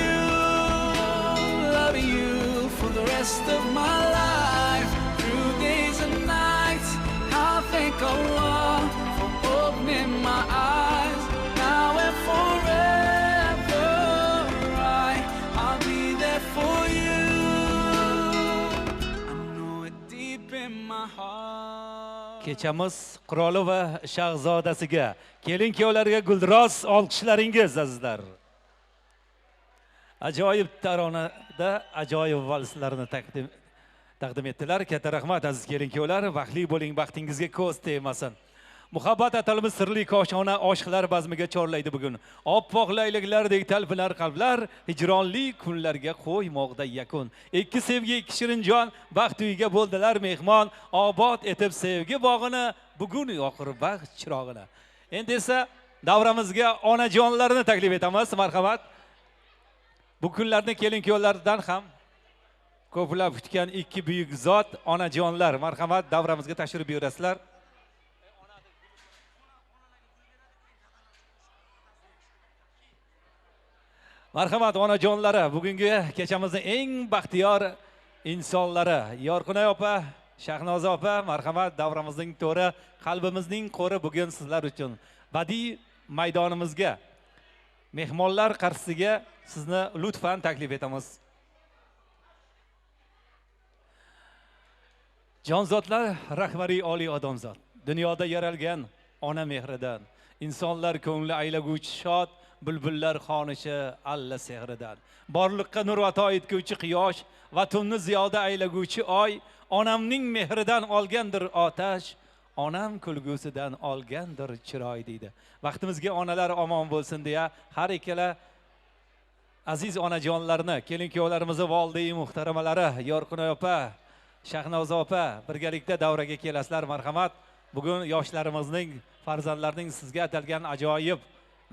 you for the rest of my life. Through days and nights, I'll thank Allah for opening my eyes. Now and forever, I'll be there for you. I know it deep in my heart. Kechamiz qiroli va shahzodasiga, kelin-kuyovlarga guldiroz olqishlaringiz azizlar. Ajoyib taronada ajoyib valslarni taqdim etdilar. Katta rahmat aziz kelin-kuyovlar. Baxtli bo'ling, baxtingizga ko'z tegmasin. Muhabbat atalimiz sirli koshona oshiqlar bazmiga chorlaydi bugun. Oppoq laylaklardek talpinar qalblar hijronli kunlarga qo'ymoqda yakun. Ikki sevgi, ikki shirin jon baxt uyiga bo'ldilar mehmon, obod etib sevgi bog'ini, bugun yoqir baxt chirog'ini. Endi esa davramizga onajonlarni taklif etamiz. Marhamat. Bu kunlarni kelin-kuyovlardan ham ko'plab kutgan ikki buyuk zot onajonlar. Marhamat, davramizga tashrif buyurasizlar. Marhamat onajonlari, bugungi kechamizning eng baxtiyor insonlari. Yorqinay opa, Shahnoza opa, marhamat, davramizning to'ri, qalbimizning qo'ri bugun sizlar uchun. Badiiy maydonimizga, mehmonlar qarshisiga sizni lutfan taklif etamiz. Jonzotlar rahbariy oliy odamzod. Dunyoda yaralgan ona mehridan, insonlar ko'ngli aylaguvchi shod bulbullar xonishi alla sehridan. Borliqqa nur ato etguvchi quyosh, vatunni ziyoda aylaguvchi oy, onamning mehridan olgandir otash, onam kulgusidan olgandir chiroy deydi. Vaqtimizga onalar omon bo'lsin deya har ikkala aziz onajonlarni, kelin-kuyovlarimizni, volidai muhtaramalari, Yorqinay opa, Shahnoza opa, birgalikda davraga kelasizlar, marhamat. Bugun yoshlarimizning, farzandlarning sizga atalgan ajoyib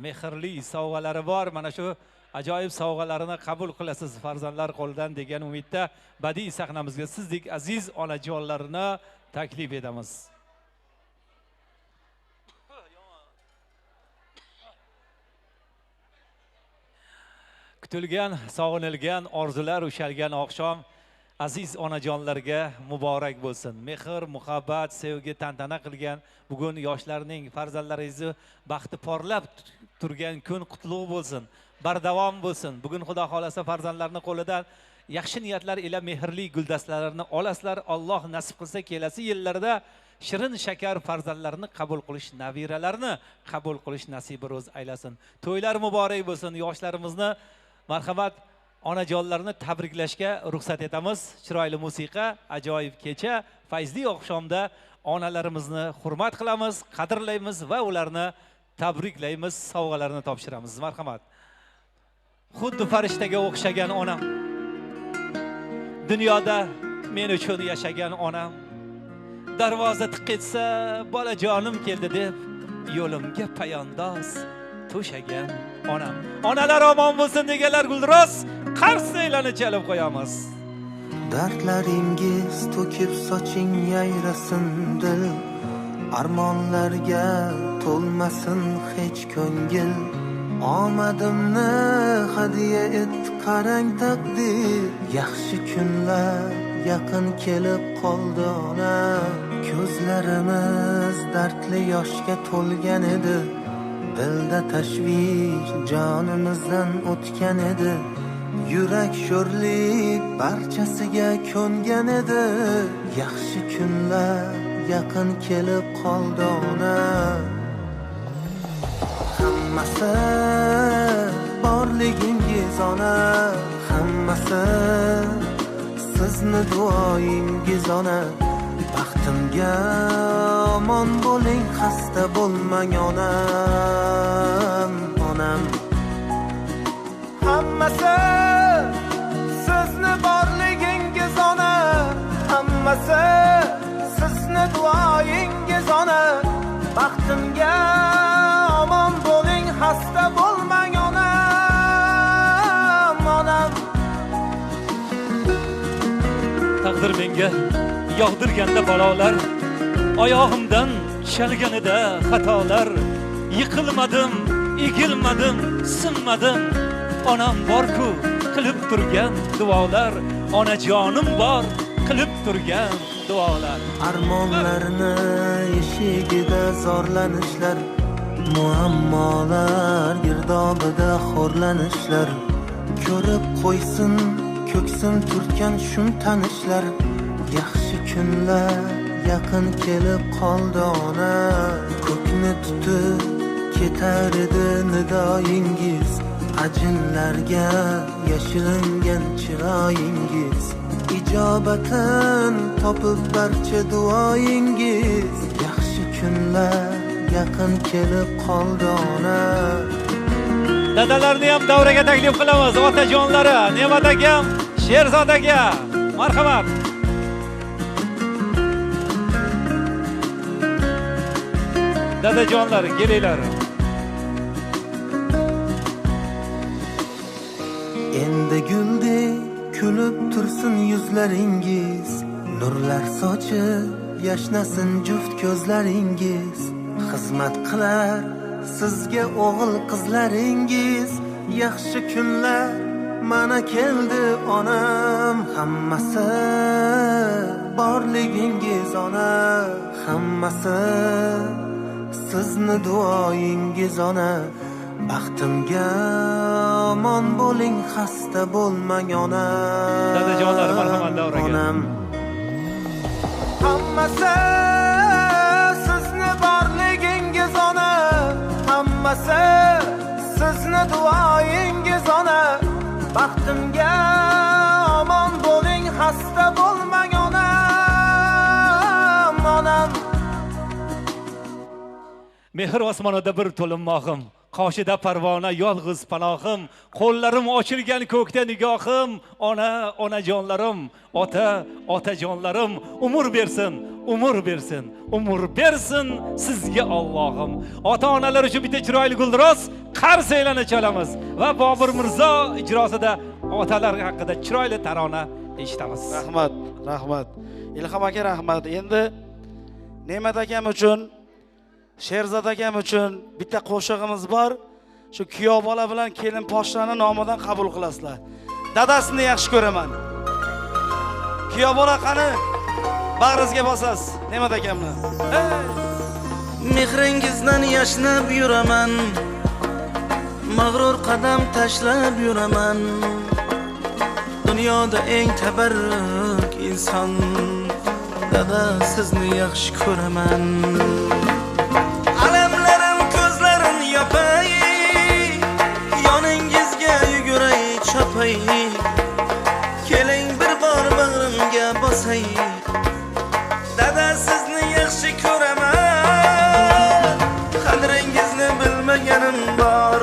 mehrli sovg'alari bor. Mana shu ajoyib sovg'alarini qabul qilasiz farzandlar qo'lidan degan umidda badiiy sahnamizga sizdek aziz onajonlarni taklif etamiz. Kutilgan, sog'inilgan, orzular ushalgan oqshom aziz onajonlarga muborak bo'lsin. Mehr, muhabbat, sevgi tantana qilgan bugun yoshlarning, farzandlaringizni baxti porlab turgan kun qutlug' bo'lsin. Bardavom bo'lsin. Bugun Xudo xolasa farzandlarning qo'lidan yaxshi niyatlar ila mehrli guldastalarini olasizlar. Alloh nasib qilsa kelasi yillarda shirin shakar farzandlarni qabul qilish, nabiralarni qabul qilish nasibi ro'z aylasin. To'ylar muborak bo'lsin. Yoshlarimizni marhamat onajonlarni tabriklashga ruxsat etamiz. Chiroyli musiqa, ajoyib kecha, fayzli oqshomda onalarimizni hurmat qilamiz, qadrlaymiz va ularni tabriklaymiz, sovg'alarni topshiramiz. Marhamat. Xuddi farishtaga o'xshagan onam, dunyoda men uchun yashagan onam, darvoza tiq etsa bolajonim keldi deb yo'limga poyandoz to'shagan onam. Onalar omon bo'lsin deganlar guldiroz qars neylani chalib qo'yamiz. Dardlaringiz to'kib soching yayrasin dil, armonlarga to'lmasin hech ko'ngil. Omadimni hadiya et qarang taqdir, yaxshi kunlar yaqin kelib qoldi ona. Ko'zlarimiz dardli yoshga to'lgan edi, dilda tashvish jonimizdan o'tgan edi. Yurak sho'rlik barchasiga ko'ngan edi, yaxshi kunlar yaqin kelib qoldi ona. Hammasi borligingiz ona, hammasi sizni duoyingiz ona. Baxtimga omon bo'ling, xasta bo'lmang onam, onam. Hammasi sizni borligingiz ona, hammasi sizni duoyingiz ona. Baxtimga omon bo'ling, xasta bo'lmang onam, onam. Taqdir menga yog'dirganda balolar, oyog'imdan chalganida xatolar, yiqilmadim, egilmadim, sinmadim. Onam bor-ku qilib turgan duolar, onajonim bor qilib turgan duolar. Armonlarni eshigida zorlanishlar, muammolar girdobida xo'rlanishlar. Ko'rib qo'ysin ko'ksim turtgan shum tanishlar, yaxshi kunlar yaqin kelib qoldi ona. Ko'kni tutib ketar edi nidoyingiz, ajinlarga yashiringan chiroyingiz. Ijobatin topib barcha duoyingiz, yaxshi kunlar yaqin kelib qoldi ona. Dadalarni ham davraga taklif qilamiz. Otajonlari, Ne'mat akam, Sherzod aka, marhamat. Dadajonlar, kelinglar. Endi guldek kulib tursin yuzlaringiz, nurlar sochib yashnasin juft ko'zlaringiz. Xizmat qilar sizga o'g'il qizlaringiz, yaxshi kunlar mana keldi onam. Hammasi borligingiz ona, hammasi sizni duoyingiz ona. Baxtimga omon bo'ling, xasta bo'lmang ona. Dadajonlar, marhamat davraga. Onam. Hammasi sizni borligingiz ona, hammasi sizni duoyingiz ona. Baxtimga omon bo'ling, xasta bo'lmang onam, onam. Mehr osmonida bir to'lin mog'im, qoshida parvona yolg'iz panohim, qo'llarim ochilgan ko'kda nigohim, onajonlarim, otajonlarim, umr bersin, umr bersin sizga Allohim. Ota-onalar uchun bitta chiroyli guldiroz qarz aylana chalamiz va Bobur Mirzo ijrosida otalar haqida chiroyli tarona eshitamiz. Rahmat. Ilhom aka rahmat. Endi Ne'mat akam uchun, Sherzod akam uchun bitta qo'shig'imiz bor. Shu kuyov bola bilan kelin poshshani nomidan qabul qilasizlar. Dadasini yaxshi ko'raman. Kuyov bola qani? Bag'ringizga bosasiz Ne'mat akamni. Mehringizdan yashnab yuraman, mag'rur qadam tashlab yuraman. Dunyoda eng tabarruk inson, dada sizni yaxshi ko'raman. Alamlarim ko'zlarim yopay, yoningizga yuguray chopay. Keling bir bor bag'rimga bosay, dada sizni yaxshi ko'raman. Qadringizni bilmaganim bor,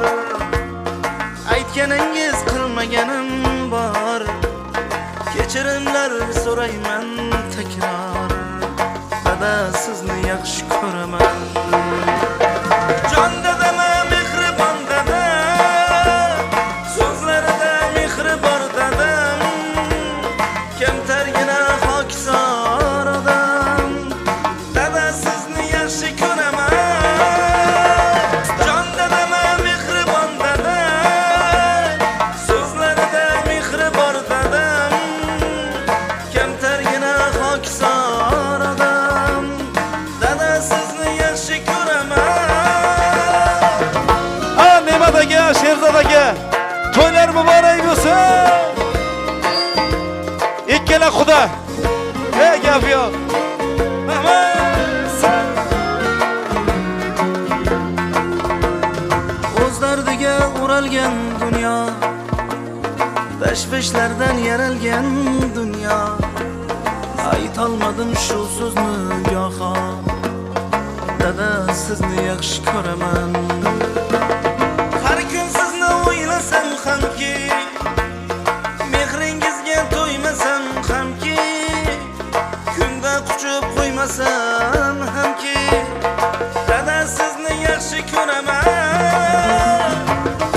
aytganingiz qilmaganim bor. Kechirimlar so'rayman takror, dada sizni yaxshi ko'raman. Jon dadama mehribon dada, so'zlarida mehri bor dadam. Kamtargina xokisor odam, dada sizni yaxshi ko'raman. Jon dadama mehribon dada, so'zlarida mehri bor dadam. Kamtargina xokisor odam, dada sizni yaxshi ko'raman. Ne'mat aka, Sherzod aka, to'ylar muborak bo'lsin. Ikkala xudo. Gap yo'q. O'z dardiga o'ralgan dunyo, tashvishlardan yaralgan dunyo. Aytolmadim shu so'zni goho, dada sizni yaxshi ko'raman. Har kun sizni o'ylasam hamki, mehringizga to'ymasam hamki, kunda quchib qo'ymasam hamki, dada sizni yaxshi ko'raman.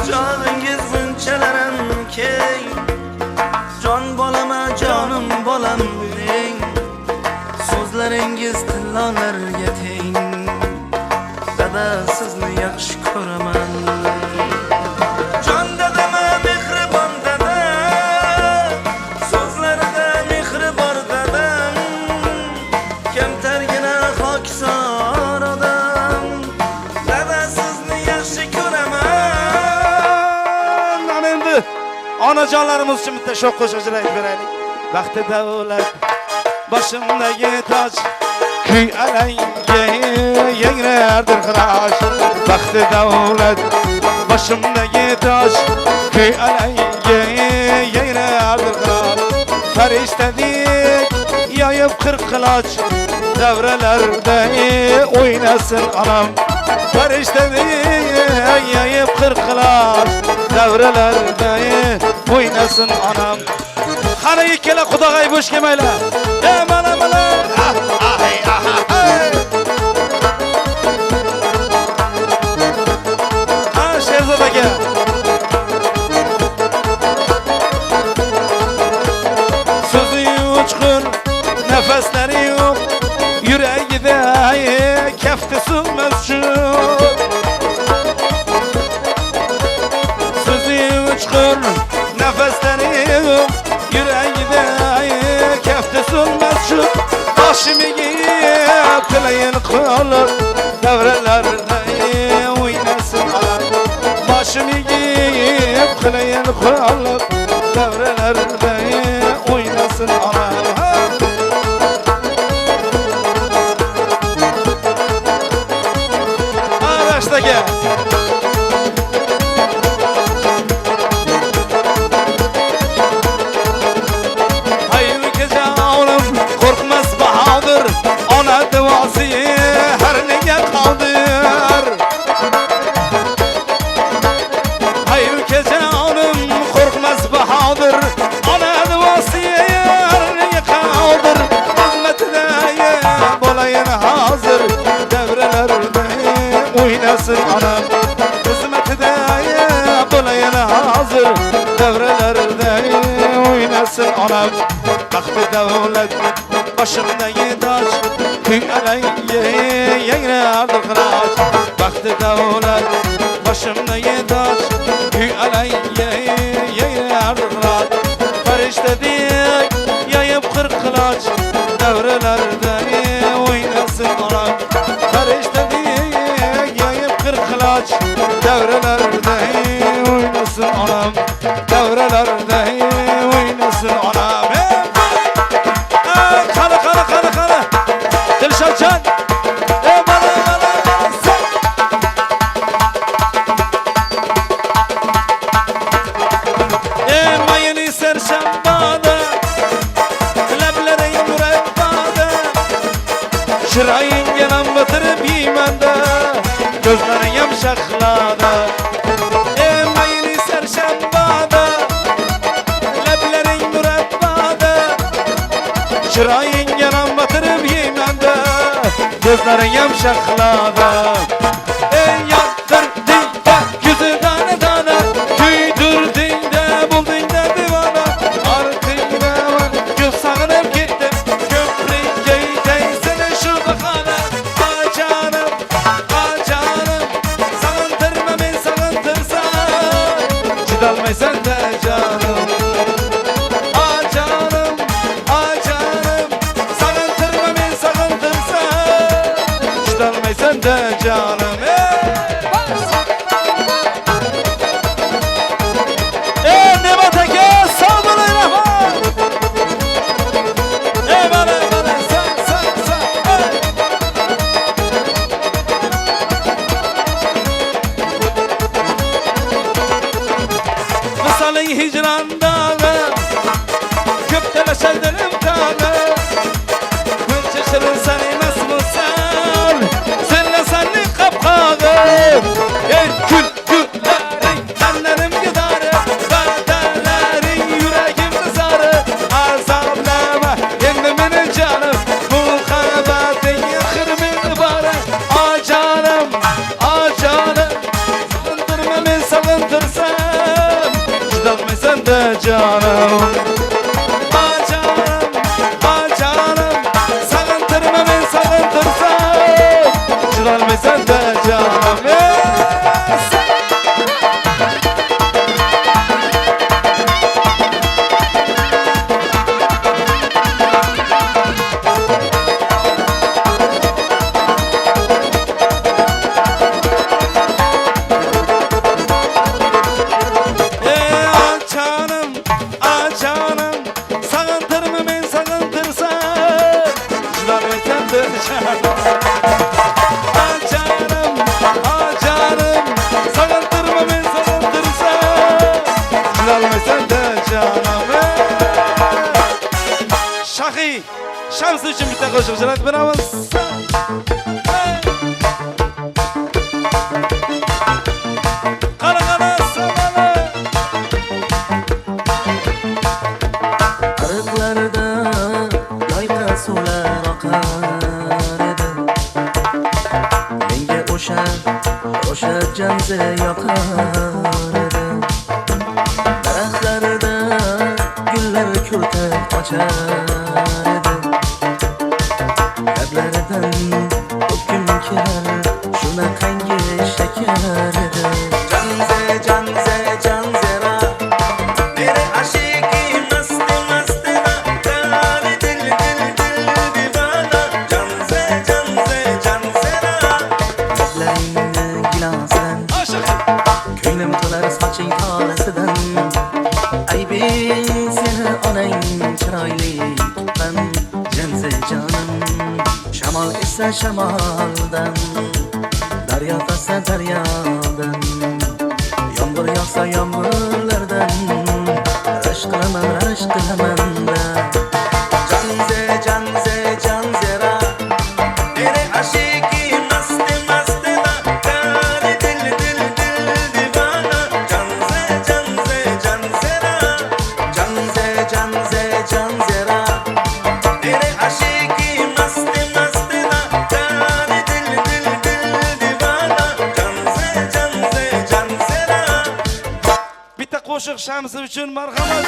Joningiz bunchalarim keng, jon bolama jonim bolam deng. So'zlaringiz tillolarga teng, dada sizni yaxshi ko'raman. Jon dadama mehribon dada, so'zlarida mehri bor dadam. Kamtargina xokisor odam, dada sizni yaxshi ko'raman. Mana endi onajonlarimiz uchun bitta sho'x qo'shiqchilar aytib beraylik. Baxti davlat boshimdagi toj, kuy alanga yangrardir xirosh. Baxti davlat boshimdagi toj, kuy alanga yangrardir xirosh. Farishtadek yoyib qirq qiloch, davralarda o'ynasin onam. Farishtadek yoyib qirq qiloch, davralarda o'ynasin onam. Qani ikkala xudog'ay bo'sh kelmaylar. Mana Sherzod aka. So'zi uchqur, nafaslari yo'q, yuragida kafti sig'mas shu. So'zi uchqur, nafaslari yo'q, yuragida kafti sig'mas shu. Boshimiga tilayin qolib, davralarda o'ynasin onam. Boshimiga tilayin qolib, davralarda o'ynasin onam. Arashdaga qo'rqmas bahodir, ona duosi har nega qodir. Ana duasiye yarını kaldır Hizmetine bolayın hazır Devrelerde oynasın anam Hizmetine bolayın hazır Devrelerde oynasın anam Baktı devlet başımdaki taç Tüy aleyye yengre alır kıraç Baktı devlet başımdaki taç Tüy aleyye yengre alır kıraç Ferişte diye yayıp kırk kılaç Devrelerde oynasın anam Ferişte diye yayıp kırk kılaç Devrelerde oynasın anam Devrelerde oynasın anam Kana Dilşat Can Mayını sersem bana Leblerin mürebbada Şırayın yanan batırıp yemende Gözlerin yamşaklada Mayını sersem bana Leblerin mürebbada Şırayın yanan batırıp yemende Gözlerin yamşaklada Yandırdın da yüzü tane tane Tüydürdün de buldun da divana Arkında var göz sağınıp gittim Köprü geydeysene şu bakana Acanım, acanım Sağıntırma ben sağıntırsan Çıdalmaysan da canım Acanım, acanım Sağıntırma ben sağıntırsan Çıdalmaysan da canım Nebat Eke sağ olun Rahman Bana sağ Misalı hicran dağı Köptelaşan dönüm dağı Gülçe şirin seni nasıl bulsan Senle seni kapkağı Kül küllerin anlarım gidarı Badelerin yüreğimde sarı Azablama yendimin canım Bu kabahatin yakırımın barı Acanım, acanım Sağıntırma ben sağıntırsam Çıdalmaysan da canım Acanım, acanım Sağıntırma ben sağıntırsam Çıdalmaysan da canım Acanım, acanım Sağıntırma ben sağıntırsam Çıdalmaysan da canım Acanım, acanım Sağıntırma ben sağıntırsam Çıdalmaysan da canım Şahi Şamsı için bir tek hoşum Şerat Bravo Kara kara samalı Arıqlarda loyqa suvlar oqar edi Menga o'sha janza yoqar edi Daraxtlarda gullar ko'rtak ochar edi Lablaridan o'pgim kelar shunaqangi shakar edi Janzera Mere ashiki masti mastina Dali dil divana Janzera Lablaringni gilosidan Ko'nglim to'lar soching tolasidan Aybing seni onang chiroyli tuqqan Janza jonim Shamol esa shamoldan Daryo tossa daryodan Yomg'ir yog'sa yomg'irlardan Rashk qilaman da Janzera Mere ashiki masti mastina Dali dil divana Janzera Shamsi uchun marhamat.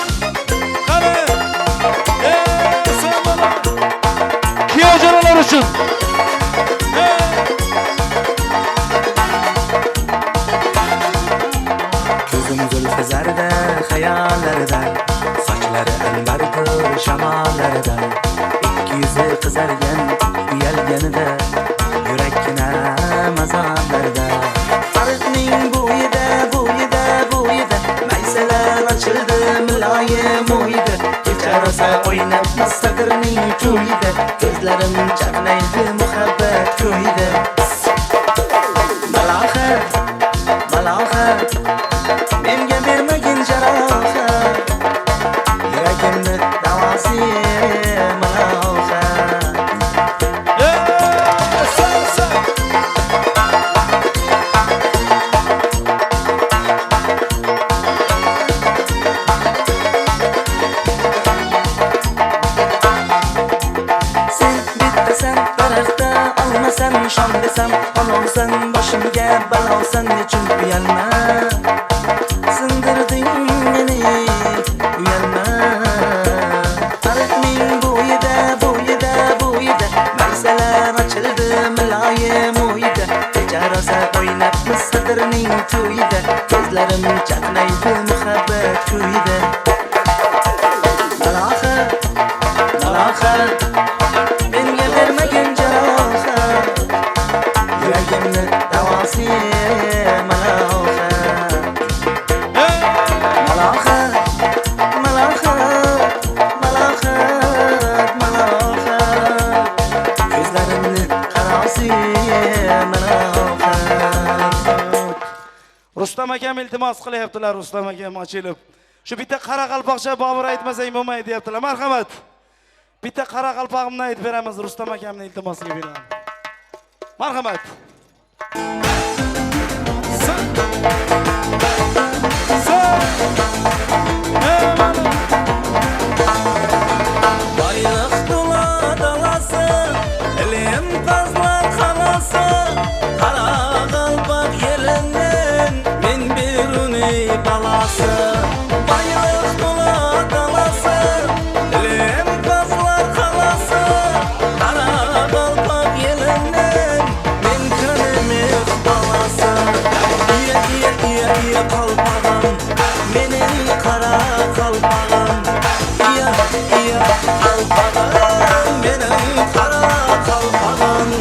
Qani. Salomlar. Kuyovjonalar uchun. Ko'zim zulfi zarda xayollarida, sochlari anbardir shamollarida, ikki yuzi qizargan uyalganida, yurakkina mazonlarda. Ariqning bo'yida maysalar ochildi muloyim o'ydi. Kecha rosa o'ynab mustaqirning to'yida, ko'zlarim chaqnaydi muhabbat ko'yida. Malohat menga bermagin jarohat, yuragimni davosi malohat. Sen bittasan daraxtda olmasan shon desam, olovsan boshimga balosan, nechun uyalma, sindirding meni uyalma. Ariqning bo'yida maysalar ochildi muloyim o'ydi. Kecha rosa o'ynab misrning to'yida, ko'zlarim chaqnaydi muhabbat ko'yida. Malohat menga bermagin jarohat, yuragimni davosi malohat. Malohat ko'zlarimni qarosi malohat. Rustam akam iltimos qilyaptilar. Rustam akam ochilib. Shu bitta qaraqalpoqcha Bobur aytmasang bo'lmaydi deyaptilar. Marhamat. Bitta qaraqalpog'imni aytib beramiz Rustam akamning iltimosiga binoan. Marhamat. Bayroq to'la dalasi, ilim qazlar xalasi, qaraqalpoq yelining men beruni balasi. Bayroq to'la dalasi, ilim qazlar xalasi, qaraqalpoq yelining men ko'nimik balasi. Iya qalpag'im, mening qara qalpag'im. Iya qalpag'im, mening qara qalpag'im.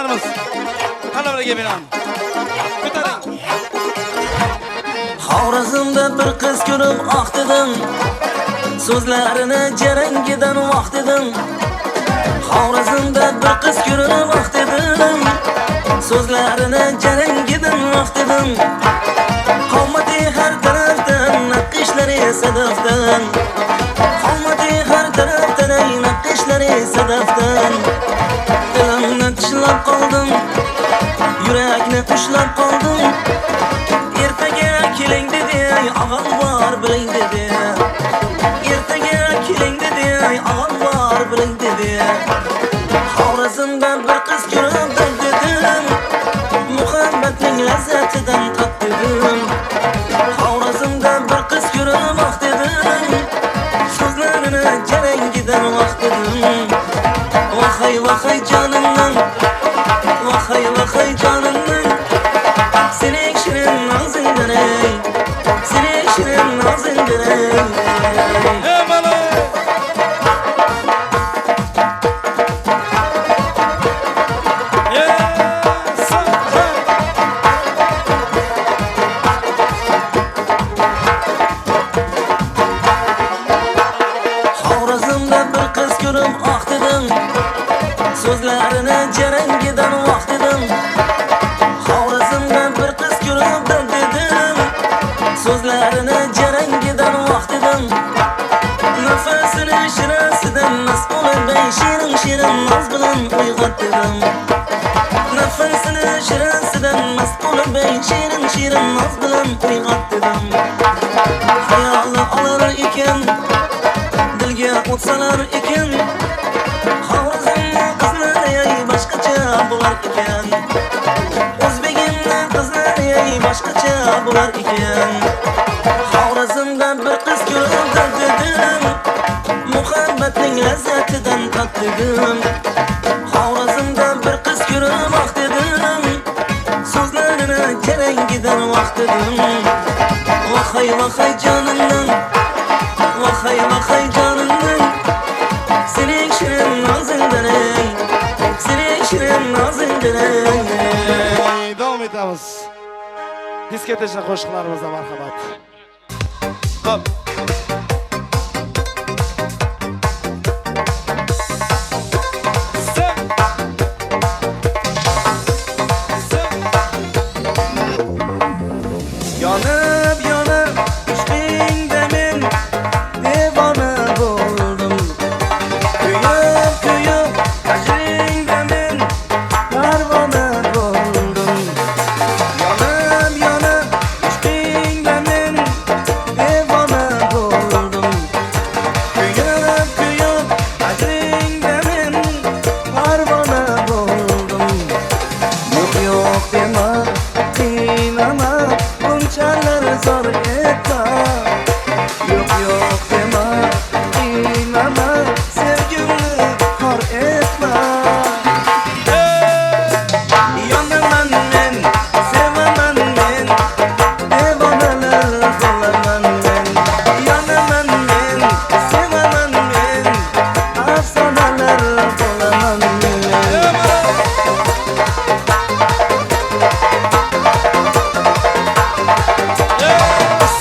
etamiz. Talabalarga binoan. Ko'taring. Xorazmda bir qiz ko'rib oq dedim. So'zlarini jarangidan vaqt dedim. Xorazmda bir qiz ko'rib oq dedim. So'zlarini jarangidan vaqt dedim. Qomati har tarafdan, naqshlari sadafdan. Qomati har tarafdan, naqshlari sadafdan. Dilimni tishlab qoldim, yurakni ushlab qoldim. Ertaga keling dedi, og'am bor biling dedi. Ertaga keling dedi, og'am bor biling dedi. Xorazmdan bir qiz ko'rib dedim. Muhabbatning lazzatidan tatdim. Xorazmdan bir qiz ko'rib oq dedim. So'zlarini jarangidan vaqt dedim. Vahay vahay jonimdan, vahay vahay jonimdan. Sening shirin og'zingdan ey, sening shirin og'zingdan ey. Hey mana. Xorazmda bir qiz ko'rib oq dedim. So'zlarini jarangidan vaqt dedim. Xorazmda bir qiz ko'rib dedim. So'zlarini jarangidan vaqt dedim. Nafasini shirasidan mas'ulun bay shirin shirin noz bilan uyg'ot dedim. Nafasini shirasidan mas'ulun bay shirin shirin noz bilan uyg'ot dedim. Xayoli olar ekan, dilga o'tsalar ekan. Xorazmni qizlari ey boshqacha bo'lar ekan. O'zbekimni qizlari ey boshqacha bo'lar ekan. Xorazmdan bir qiz ko'rib dedim. Muhabbatning lazzatidan tatdim. Xorazmdan bir qiz ko'rib oq dedim. So'zlarini jarangidan vaqt dedim. Vahay vahay jonimdan, vahay vahay jonimdan. Sening shirin og'zingdan ey, sening shirin og'zingdan ey. Davom etamiz. Diskoteka qo'shiqlarimizga marhamat. Hop. Yonib yonib ishqingda men devona bo'ldim. Kuyib kuyib tajringda men parvona bo'ldim. Yonib yonib ishqingda men devona bo'ldim. Kuyib kuyib tajringda men parvona bo'ldim. Yo'q yo'q dema, qiynama, bunchalar zor etma. Yo'q yo'q dema, qiynama, sevgimni xor etma. Yonaman men, sevaman men, devonalar bo'laman men. Yonaman men, sevaman men, afsonalar bo'laman men. Yes,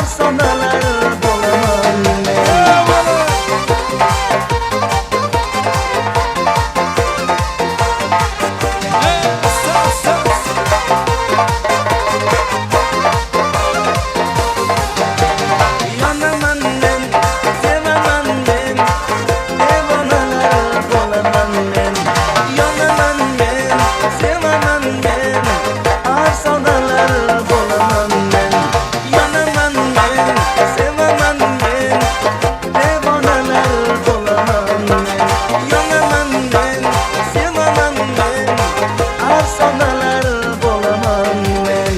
afsonalar bo'laman men. Yonaman men, sevaman men, devonalar bo'laman men. Yonaman men, sevaman men, afsonalar bo'laman men. Yonaman men, sevaman men, devonalar bo'laman men. Yonaman men, sevaman men, afsonalar bo'laman men.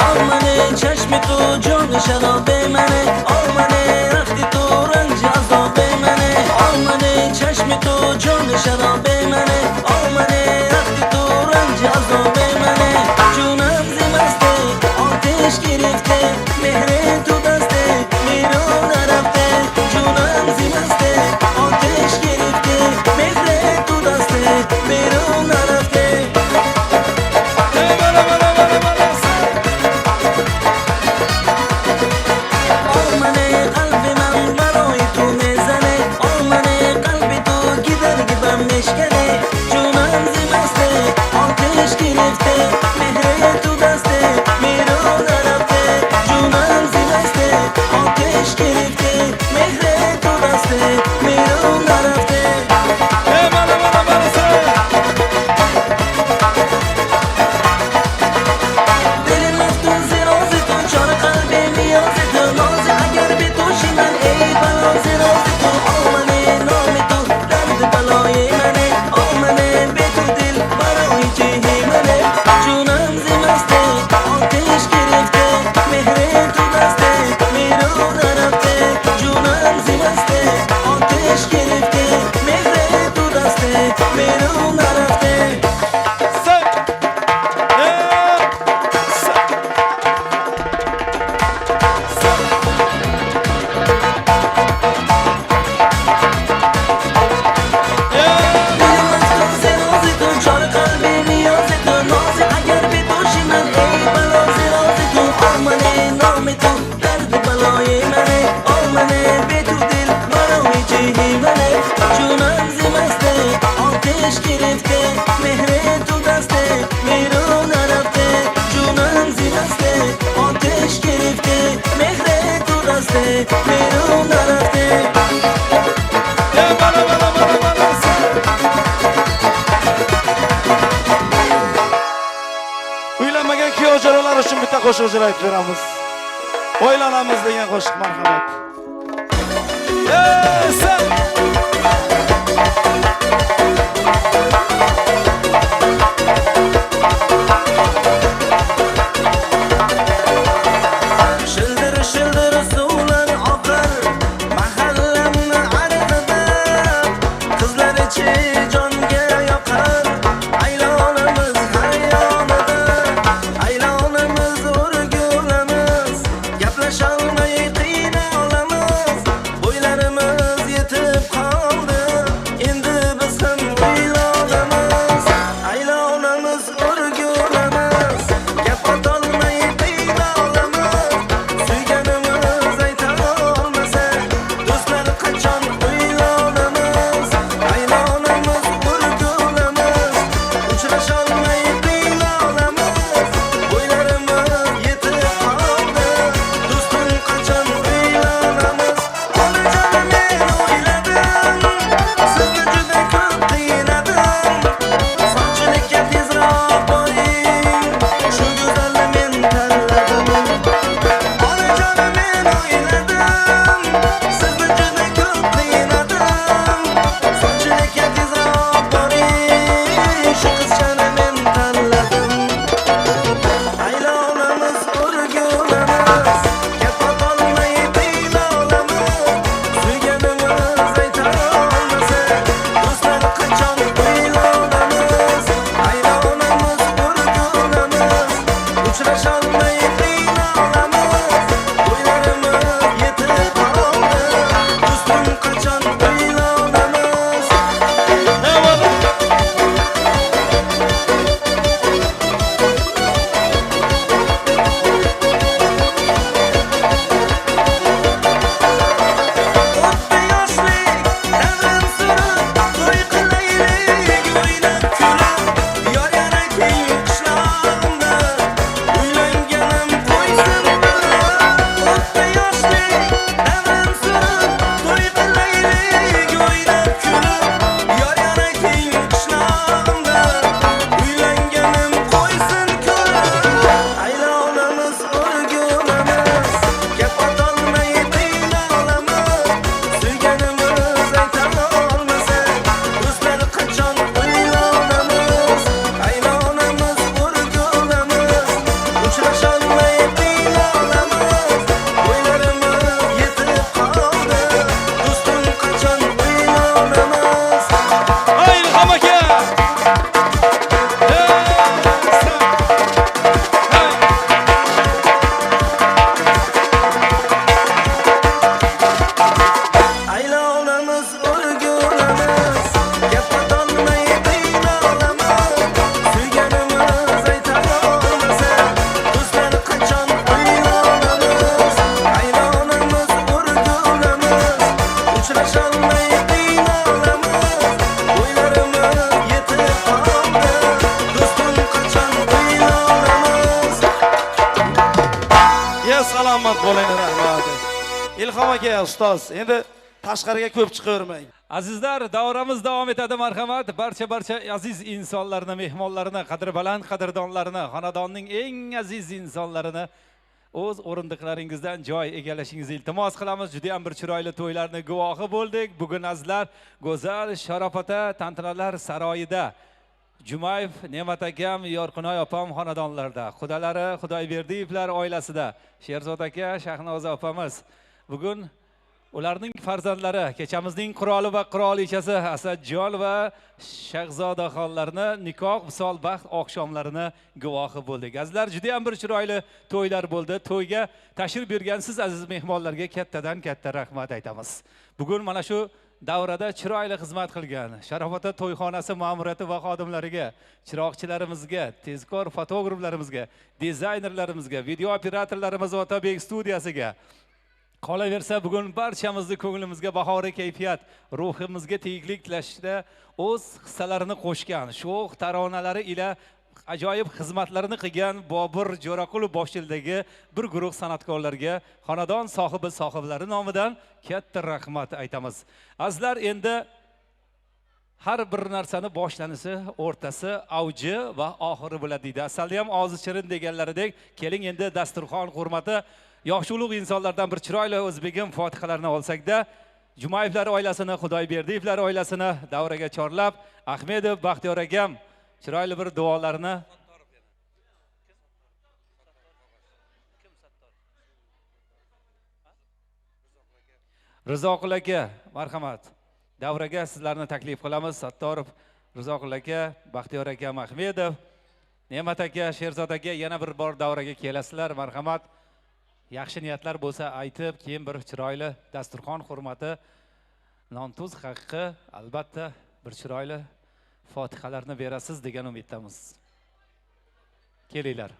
Olmane chashmi tu jon sharobe mane, olmane rafti tu ranj azobe mane, olmane chashmi tu jon sharobe mane, olmane rafti tu ranj azobe mane. Junam zimaste otesh girifte, mehre tu daste mero narafte. Junam zimaste otesh girifte, mehre tu daste mero narafte. olmane qalbi man baroy tu mezane, olmane qalbi tu gidar gibam meshkane. Junam zimaste otesh girifte, mehre tu daste mero narafte. Junam zimaste otesh girifte, mehre tu daste mero narafte. Dilim aftun zirozi tu chor qalbim yozi tu nozi agar betoshi man ey balo zirozi tu. Olmane nomi tu dard baloyi mane, olmane betu dil baroyi chehi mane. Junam zimaste otesh girifte, mehre tu daste mero narafte. Junam zimaste otesh girifte, mehre tu daste mero narafte. Dilim aftun zirozi tu chor qalbim yozi tu nozi agar betoshi man ey balo zirozi tu. Olmane nomi tu dard baloyi mane, olmane betu dil baroyi chehi mane. Junam zimaste otesh girifte, mehre tu daste mero narafte. Junam zimaste otesh girifte, mehre tu daste mero narafte. Uylanmagan kuyovjo'ralar uchun bitta qo'shiq ijro etib beramiz. O'ylanamiz degan qo'shiq, marhamat. Shildir shildir suvlar oqar mahallamni arig'ida, qizlarichi jonga yoqar aylonimiz har yonida. Aylonimiz o'rgulamiz, gaplasholmay qiynalamiz, bo'ylarimiz yetib aka, ustoz. Endi tashqariga ko'p chiqavermang. Azizlar, davramiz davom etadi. Marhamat, barcha aziz insonlarni, mehmonlarni, qadri baland qadrdonlarni, xonadonning eng aziz insonlarini o'z o'rindiqlaringizdan joy egallashingizni iltimos qilamiz. Juda ham bir chiroyli to'ylarning guvohi bo'ldik. Bugun azizlar, go'zal Sharofata tantanalar saroyida Jumayev, Ne'mat akam, Yorqinoy opam xonadonlarda, qudalari Xudoyberdiyevlar oilasida, Sherzod aka, Shahnoza opamiz. Bugun ularning farzandlari, kechamizning qiroli va qirolichasi Asadjon va Shahzodaxonlarni nikoh, visol, baxt oqshomlarini guvohi bo'ldik. Azizlar, juda ham bir chiroyli to'ylar bo'ldi. To'yga tashrif buyurgansiz aziz mehmonlarga kattadan katta rahmat aytamiz. Bugun mana shu davrada chiroyli xizmat qilgan Sharofata to'yxonasi ma'muriyati va xodimlariga, chiroqchilarimizga, tezkor fotograflarimizga, dizaynerlarimizga, video operatorlarimiz va Otabek studiyasiga, qolaversa bugun barchamizni ko'nglimizga bahoriy kayfiyat, ruhimizga tegiklik tilashda o'z hissalarini qo'shgan, sho'x taronalari ila ajoyib xizmatlarini qilgan Bobur Jo'raqulov boshchiligidagi bir guruh san'atkorlarga xonadon sohiblari nomidan katta rahmat aytamiz. Azizlar, endi har bir narsani boshlanishi, o'rtasi, avji va oxiri bo'ladi deydi. Asalda ham og'zi chirin deganlaridek, keling endi dasturxon hurmati yosh ulug' insonlardan bir chiroyli o'zbegim fotihalarini olsakda, Jumayevlar oilasini, Xudoyberdiyevlar oilasini davraga chorlab, Ahmedov, Baxtiyor akam chiroyli bir duolarni Rizoqul aka, marhamat. Davraga sizlarni taklif qilamiz. Sattorov, Rizoqul aka, Baxtiyor aka, Ahmedov, Ne'mat aka, Sherzod aka yana bir bor davraga kelasizlar. Marhamat. Yaxshi niyatlar bo'lsa aytib, keyin bir chiroyli dasturxon hurmati, non-tuz haqqi, albatta bir chiroyli fotihalarni berasiz degan umiddamiz. Kelinglar.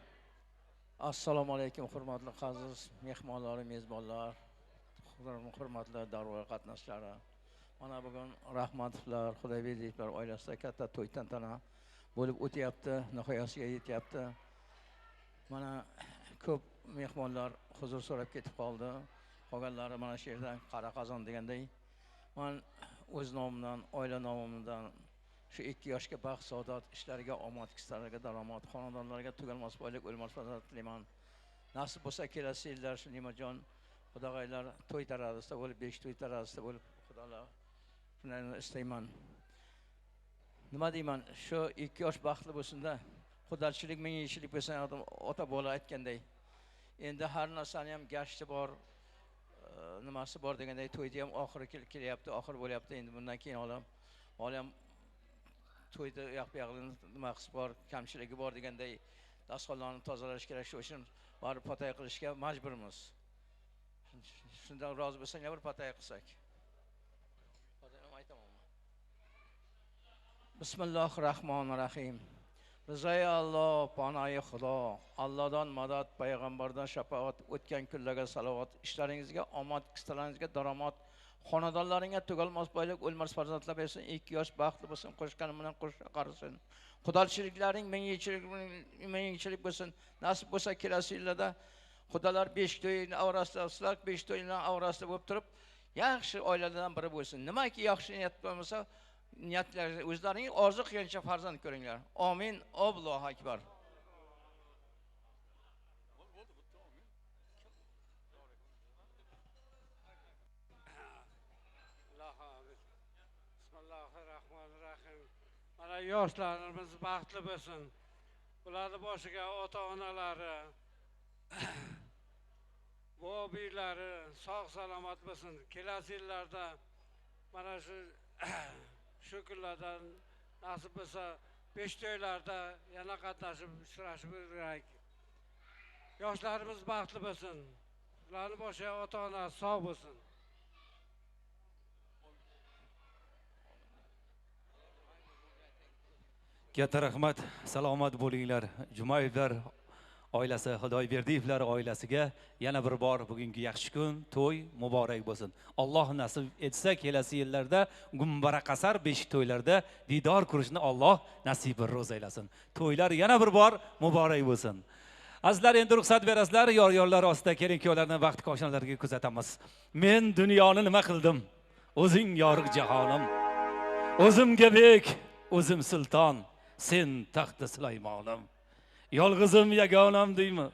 Assalomu alaykum, hurmatli aziz mehmonlar, mezbonlar, hurmatli davra qatnashchilari. Mana bugun Rahmatovlar, Xudoyberdiyevlar oilasida katta to'y tantana bo'lib o'tyapti, nihoyasiga yetyapti. Mana ko'p mehmonlar huzur so'rab ketib qoldi. Qolganlari mana shu yerdan qara qozon deganday. Men o'z nomimdan, oila nomimdan shu 2 yoshga baxt, saodat, ishlariga omad, kislarga daromad, xonadonlarga tugalmas boylik, o'lmas farzand tilayman. Nasib bo'lsa kelasi yillar shu Nimajon Xudoylar to'y tarazisida bo'lib, 5 to'y tarazisida bo'lib, Xudolar shuni istayman. Nima deyman? Shu 2 yosh baxtli bo'lsin-da, xudochilik ming yilchilik bo'lsin, ota bola aytganday. Endi har narsani ham gashti bor, nimasi bor deganday to'yda ham oxiri kelyapti, oxir bo'lyapti. Endi bundan keyin olam to'yda yoq-bu-yoqlarni nimasi bor, kamchiligi bor deganday dasturxonlarni tozalash kerak, shu uchun borib patay qilishga majburmiz. Shundan rozi bo'lsang, bir patay qilsak. Patayni aytamanmi? Bismillahirrohmanirrohim. Rizoi Alloh, panoyi Xudo, Allohdan madad, payg'ambardan shafaat, o'tgan kunlarga salovat, ishlaringizga omad, kisalaringizga daromad, xonadonlaringga tugalmas boylik, o'lmas farzandlar bersin, 2 yosh baxtli bo'lsin, qo'shganim bilan qo'shqa qarisin. Xudochiliklaring ming yilchilik bo'lsin. Nasib bo'lsa kelasi yillarda xudolar 5 to'yning avrasida, sizlar 5 to'yning avrasida bo'lib turib, yaxshi oilalardan biri bo'lsin. Nimaki yaxshi niyat bo'lmasa, niyatlaringiz o'zlaring orzu qilgancha farzand ko'ringlar. Amin. Allohu akbar. Bismillahirrohmanirrohim. Mana yoshlarimiz baxtli bo'lsin. Ularning boshiga ota-onalari, bobiylari sog' salomat bo'lsin. Kelasi yillarda mana shu kunlardan nasib bo'lsa 5 to'ylarda yana qatnashib uchrashib kerak. Yoshlarimiz baxtli bo'lsin. Ularning boshiga ota-onasi sog' bo'lsin. Katta rahmat, salomat bo'linglar. Jumayevlar oilasi, Xudoyberdiyevlar oilasiga yana bir bor bugungi yaxshi kun, to'y muborak bo'lsin. Alloh nasib etsa kelasi yillarda gumbaraqasar 5 to'ylarda didor ko'rishni Alloh nasib ro'z aylasin. To'ylar yana bir bor muborak bo'lsin. Azizlar, endi ruxsat berasizlar, yor-yorlar ostida kelin-kuyovlarni vaqt koshonalariga kuzatamiz. Men dunyoni nima qildim? O'zing yorug' jahonim. O'zimga bek, o'zim sulton, sen taxti Sulaymonim. Yolg'izim yagonam deymi?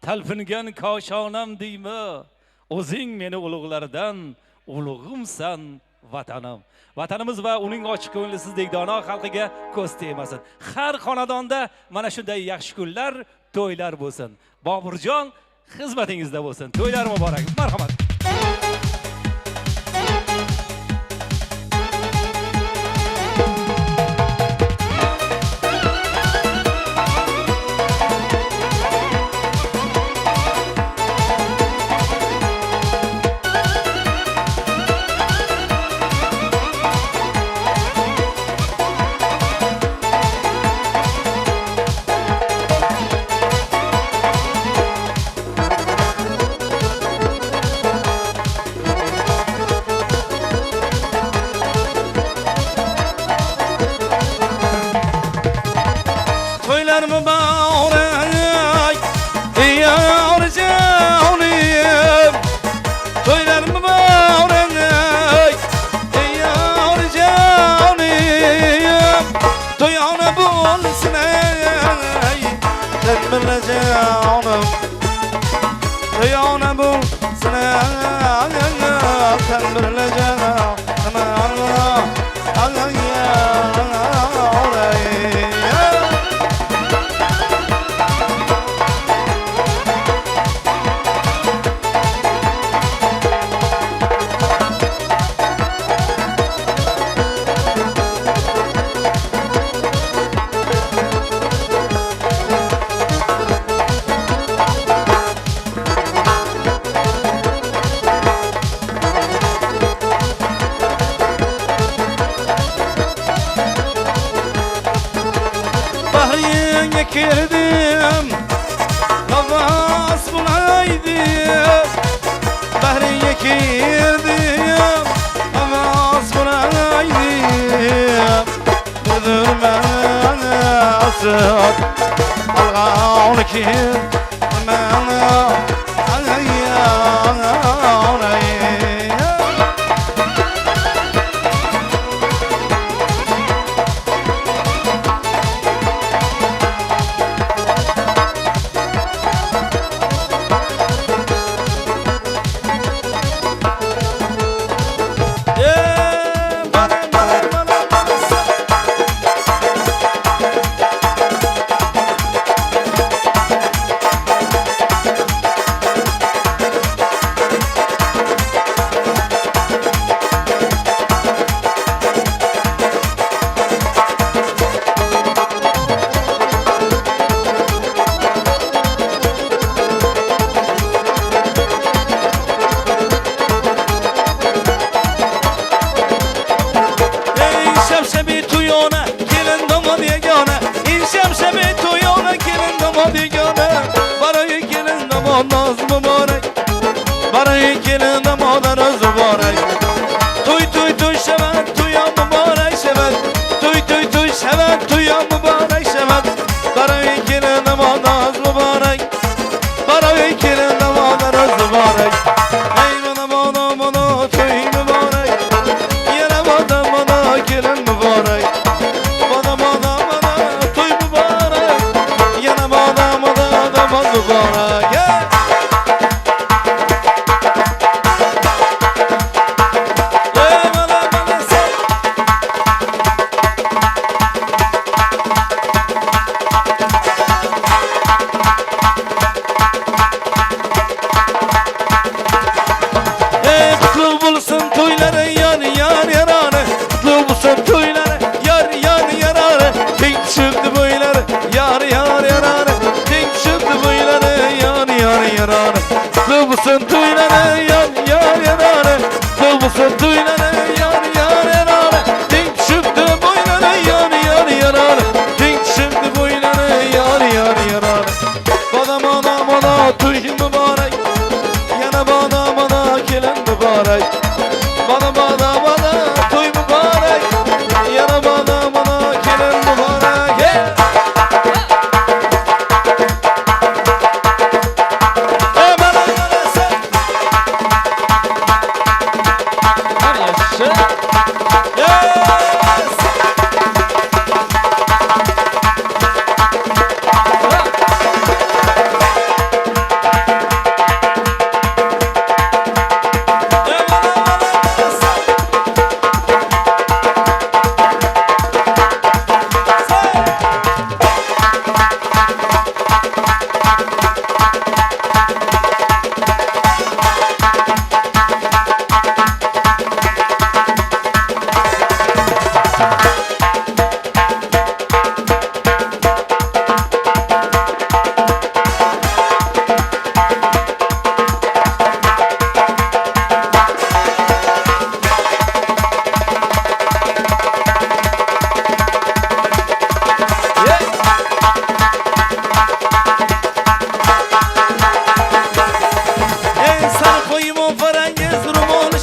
Talpingan koshonam deymi? O'zing meni ulug'lardan ulug'imsan vatanim. Vatanimiz va uning ochiq ko'ngilsizdek dono xalqiga ko'z tegmasin. Har xonadonda mana shunday yaxshi kunlar, to'ylar bo'lsin. Boburjon xizmatingizda bo'lsin. To'ylar muborak. Marhamat.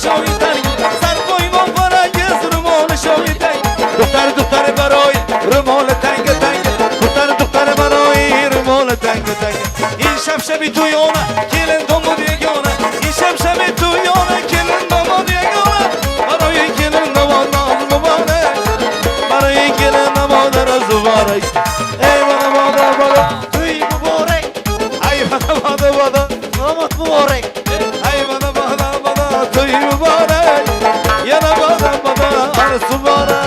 shovitan sar qo'ymon parangiz rumol shovitan Dutar baroy rumol tanga tanga Dutar baroy rumol tanga tanga İnşamşabi tuyona kelin domu degona İnşamşabi tuyona kelin domu degona Baroy kelin domu mübarek Baroy kelin domu mübarek Ey bana bada tuy mübarek Ay bana bada namaz mübarek Ay bana bada tuy mübarek Yana bada arz mübarek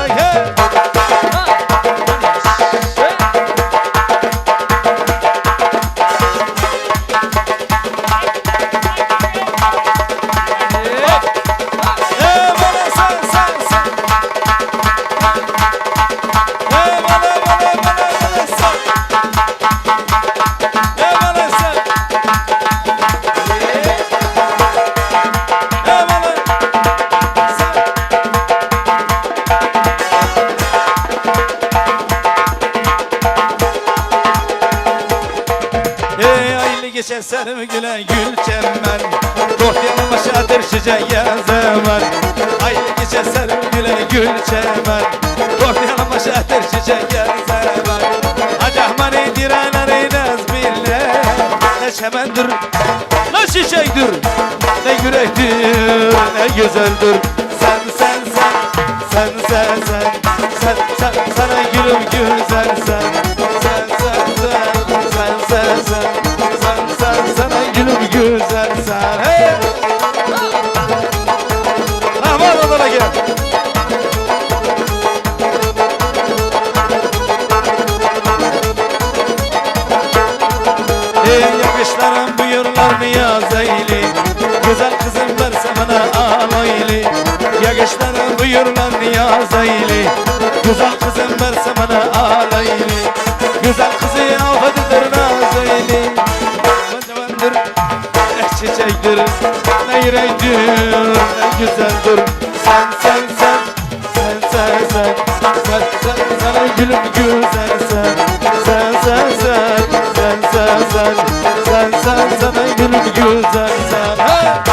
Geçen serim gülen gül çemmen Dost yanıma şadır şişeye zaman Aylı geçen serim gülen gül çemmen Dost yanıma şadır şişeye zaman Acahmani direnleri nezbille Ne şemendir ne şişeydir Ne yürektir ne güzeldir Sen Sana gülüm güzel sen Sana gülüm güzel sen Hey! Aman odana gel Ey yakışlarım buyurlar niyaz eyli Güzel kızım verse bana alayli Yakışlarım buyurlar niyaz eyli Güzel kızım verse bana alayli Güzel kızı afetidir naz eyli Ne çiçektir, ne yürektir, ne güzeldir Sen Sana gülüm güzel sen Sana gülüm güzel sen Hey!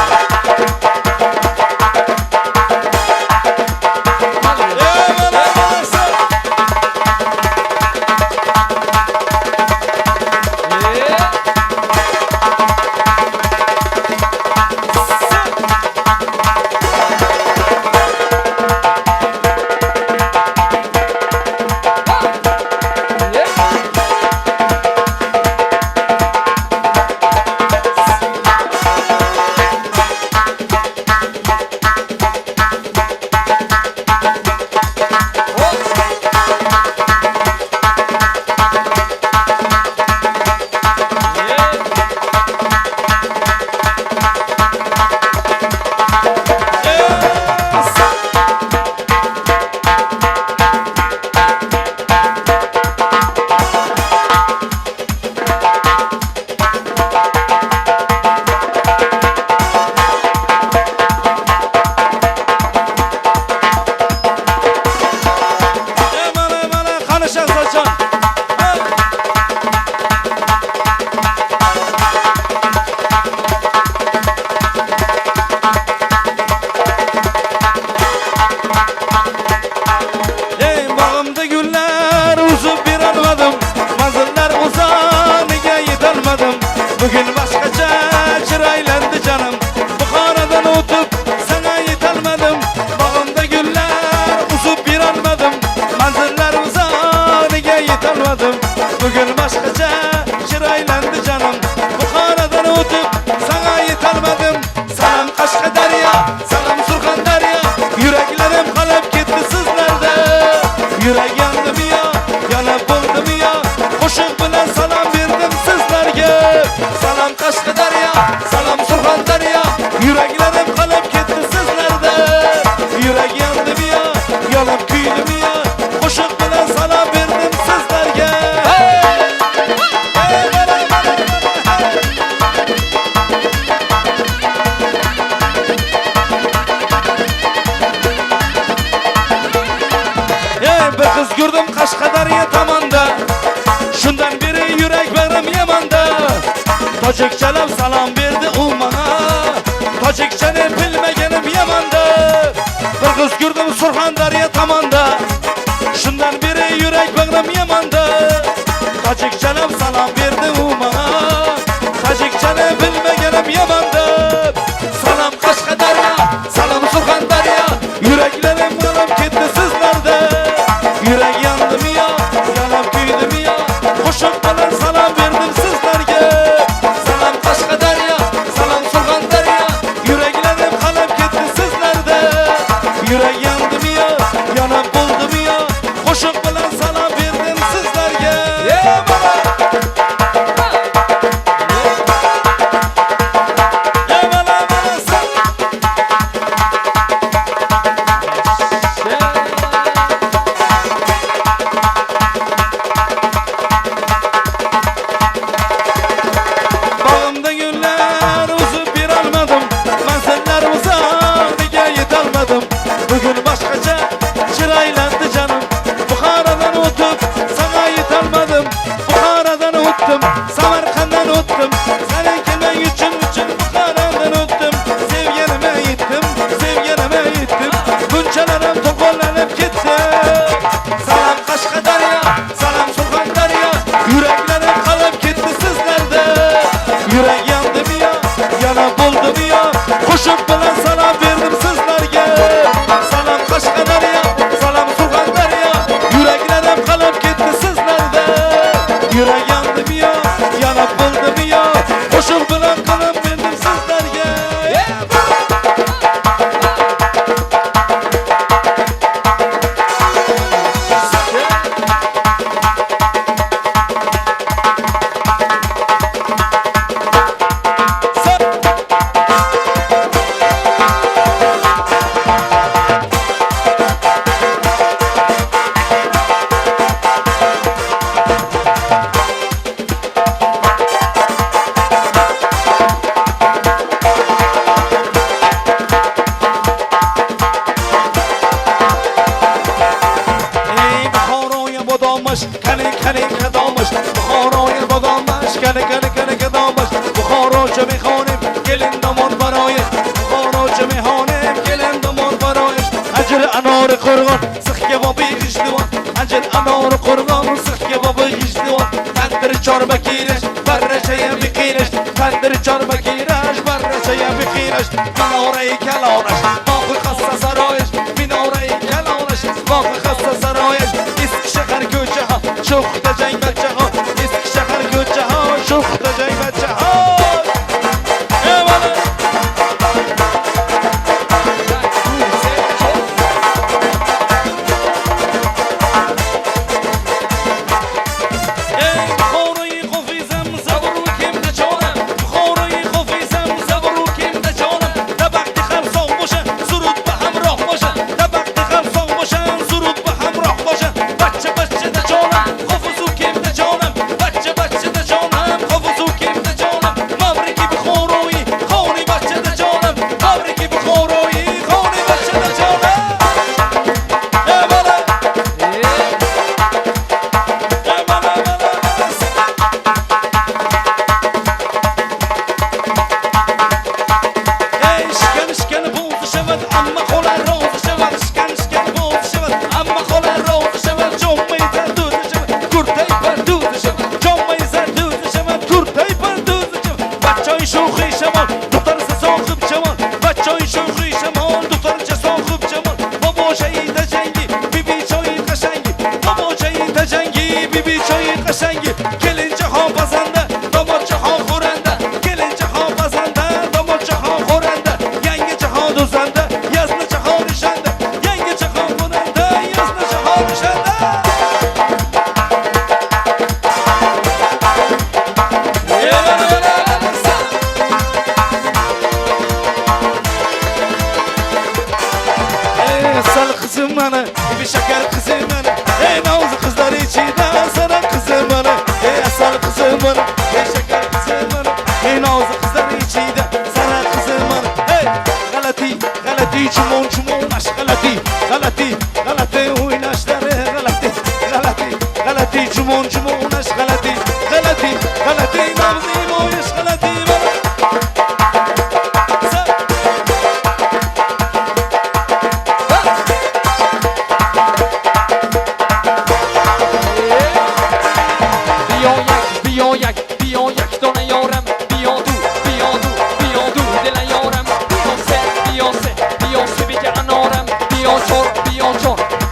Bugün başkaca çıraylandı canım Bukhara'dan otup sana yetelmedim Bağımda güller uzup bir almadım Manzırlar uzanıya yetelmedim Bugün başkaca çıraylandı canım Bukhara'dan otup sana yetelmedim Salam Kaşkadarya, salam Surxondaryo Yüreklerim kalıp gitti sizlerde Yürek yandı mı ya, yanıp buldu mu ya Koşuk bilen salam verdim sizlerge Salam Kaşkadarya, salam Surxondaryo Yüreklerim kalıp gitti sizlerde Yürek yandı mı ya, yanıp küydü mü ya Koşuk bilen salam verdim sizlerge Hey! Bir kız gördüm Kaşkadarya tamanda Şundan biri yürek verim Yaman'da Tacikçelem salam verdi o bana Tacikçeni bilmegenim Yaman کدامش کنی کنی کدامش بخارای بادامش کنی کنی کنی کدامش بخارا چه میخوانیم گلین دمان برایش بخارا چه میخوانیم گلین دمان برایش اجل انار قرغان سخ کبابی خشتوان اجل انار قرغان سخ کبابی خشتوان تندر چار بکیرش برشه بقیرش تندر چار بکیرش برشه بقیرش مناره کلانش باخ خسته سرایش مناره کلانش باخ خسته سرایش اسک شهر کوچه ها شوخت جنگ بچه ها اسک شهر کوچه ها شوخت جنگ بچه ها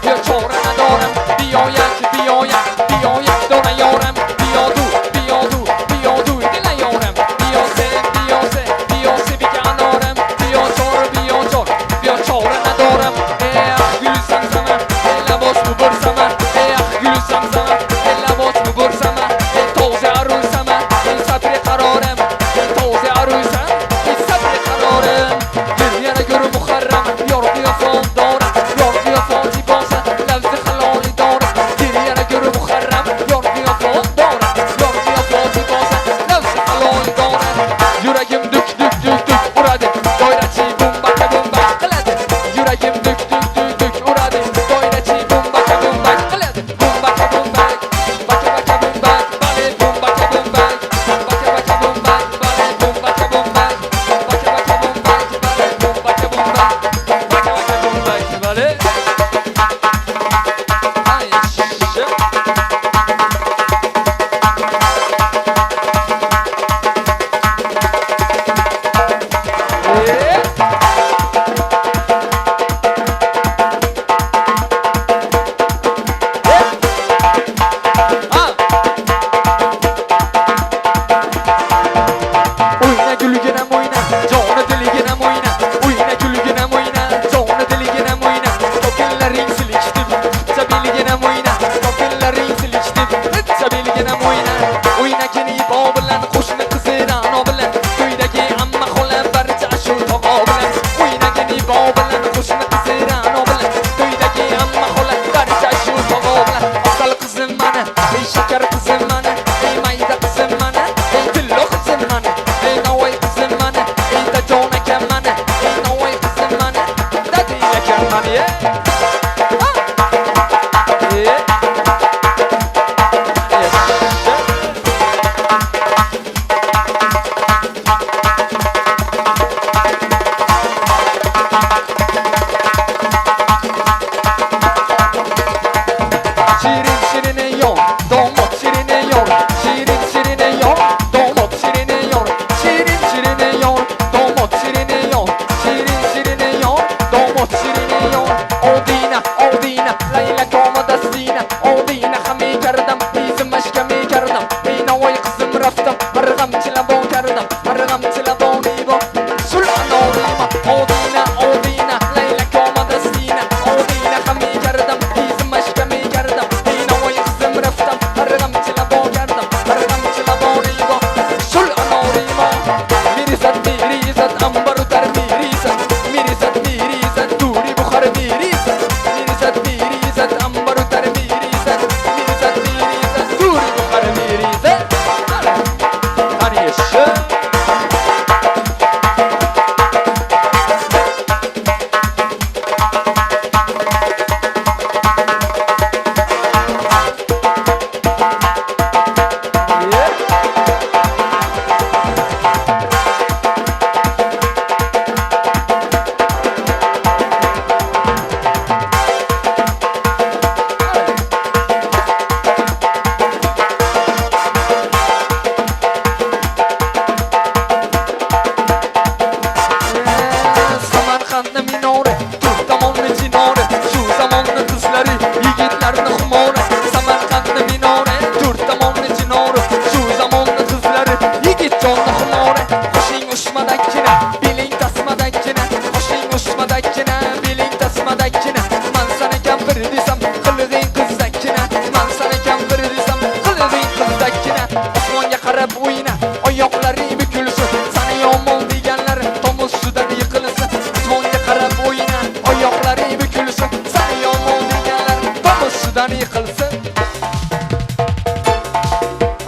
بیا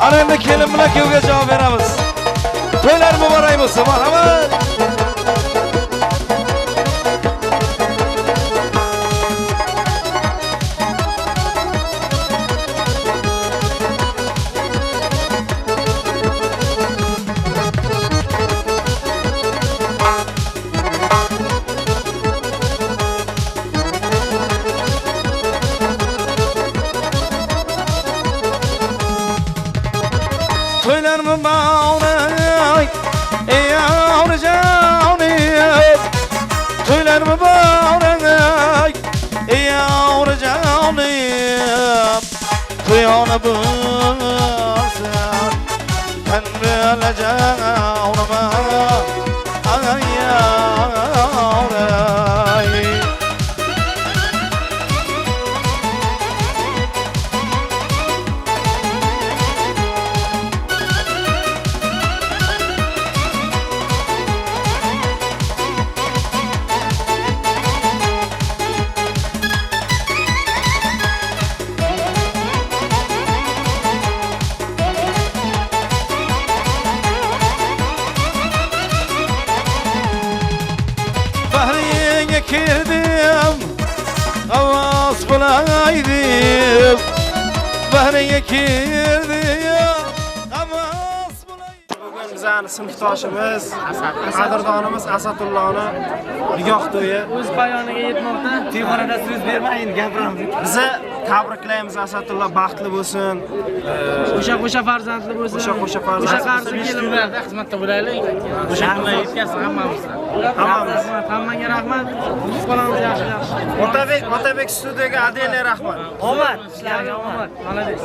Ana endi kelin bilan kuyovga javob beramiz. To'ylar muborak bo'lsin. Marhamat. To'ylar muborak, ey avrajonim. To'ylar muborak, ey avrajonim. To'yona bo'lsin, tanbilajonim. Ay avray. Bahriye kirdim, havas bulaydım. Bahriye kirdim, havas bulaydım. Bugun bizning sinfdoshimiz, qadrdonimiz Asadullohni nikoh to'yi O'z bayoniga yetmoqda. Telefonda so'z bermayin, gapiramiz. bizni tabriklaymiz. Asadulloh baxtli bo'lsin. O'sha farzandli bo'lsin. O'sha farzandli. O'sha qarzi kelinlarda xizmatda bo'laylik. O'sha bilan yetkazsin hammamiz. Hammaga rahmat. Qolamiz yaxshi. Otabek studiyaga adeliy rahmat. Omad, sizlarga omad. Malades.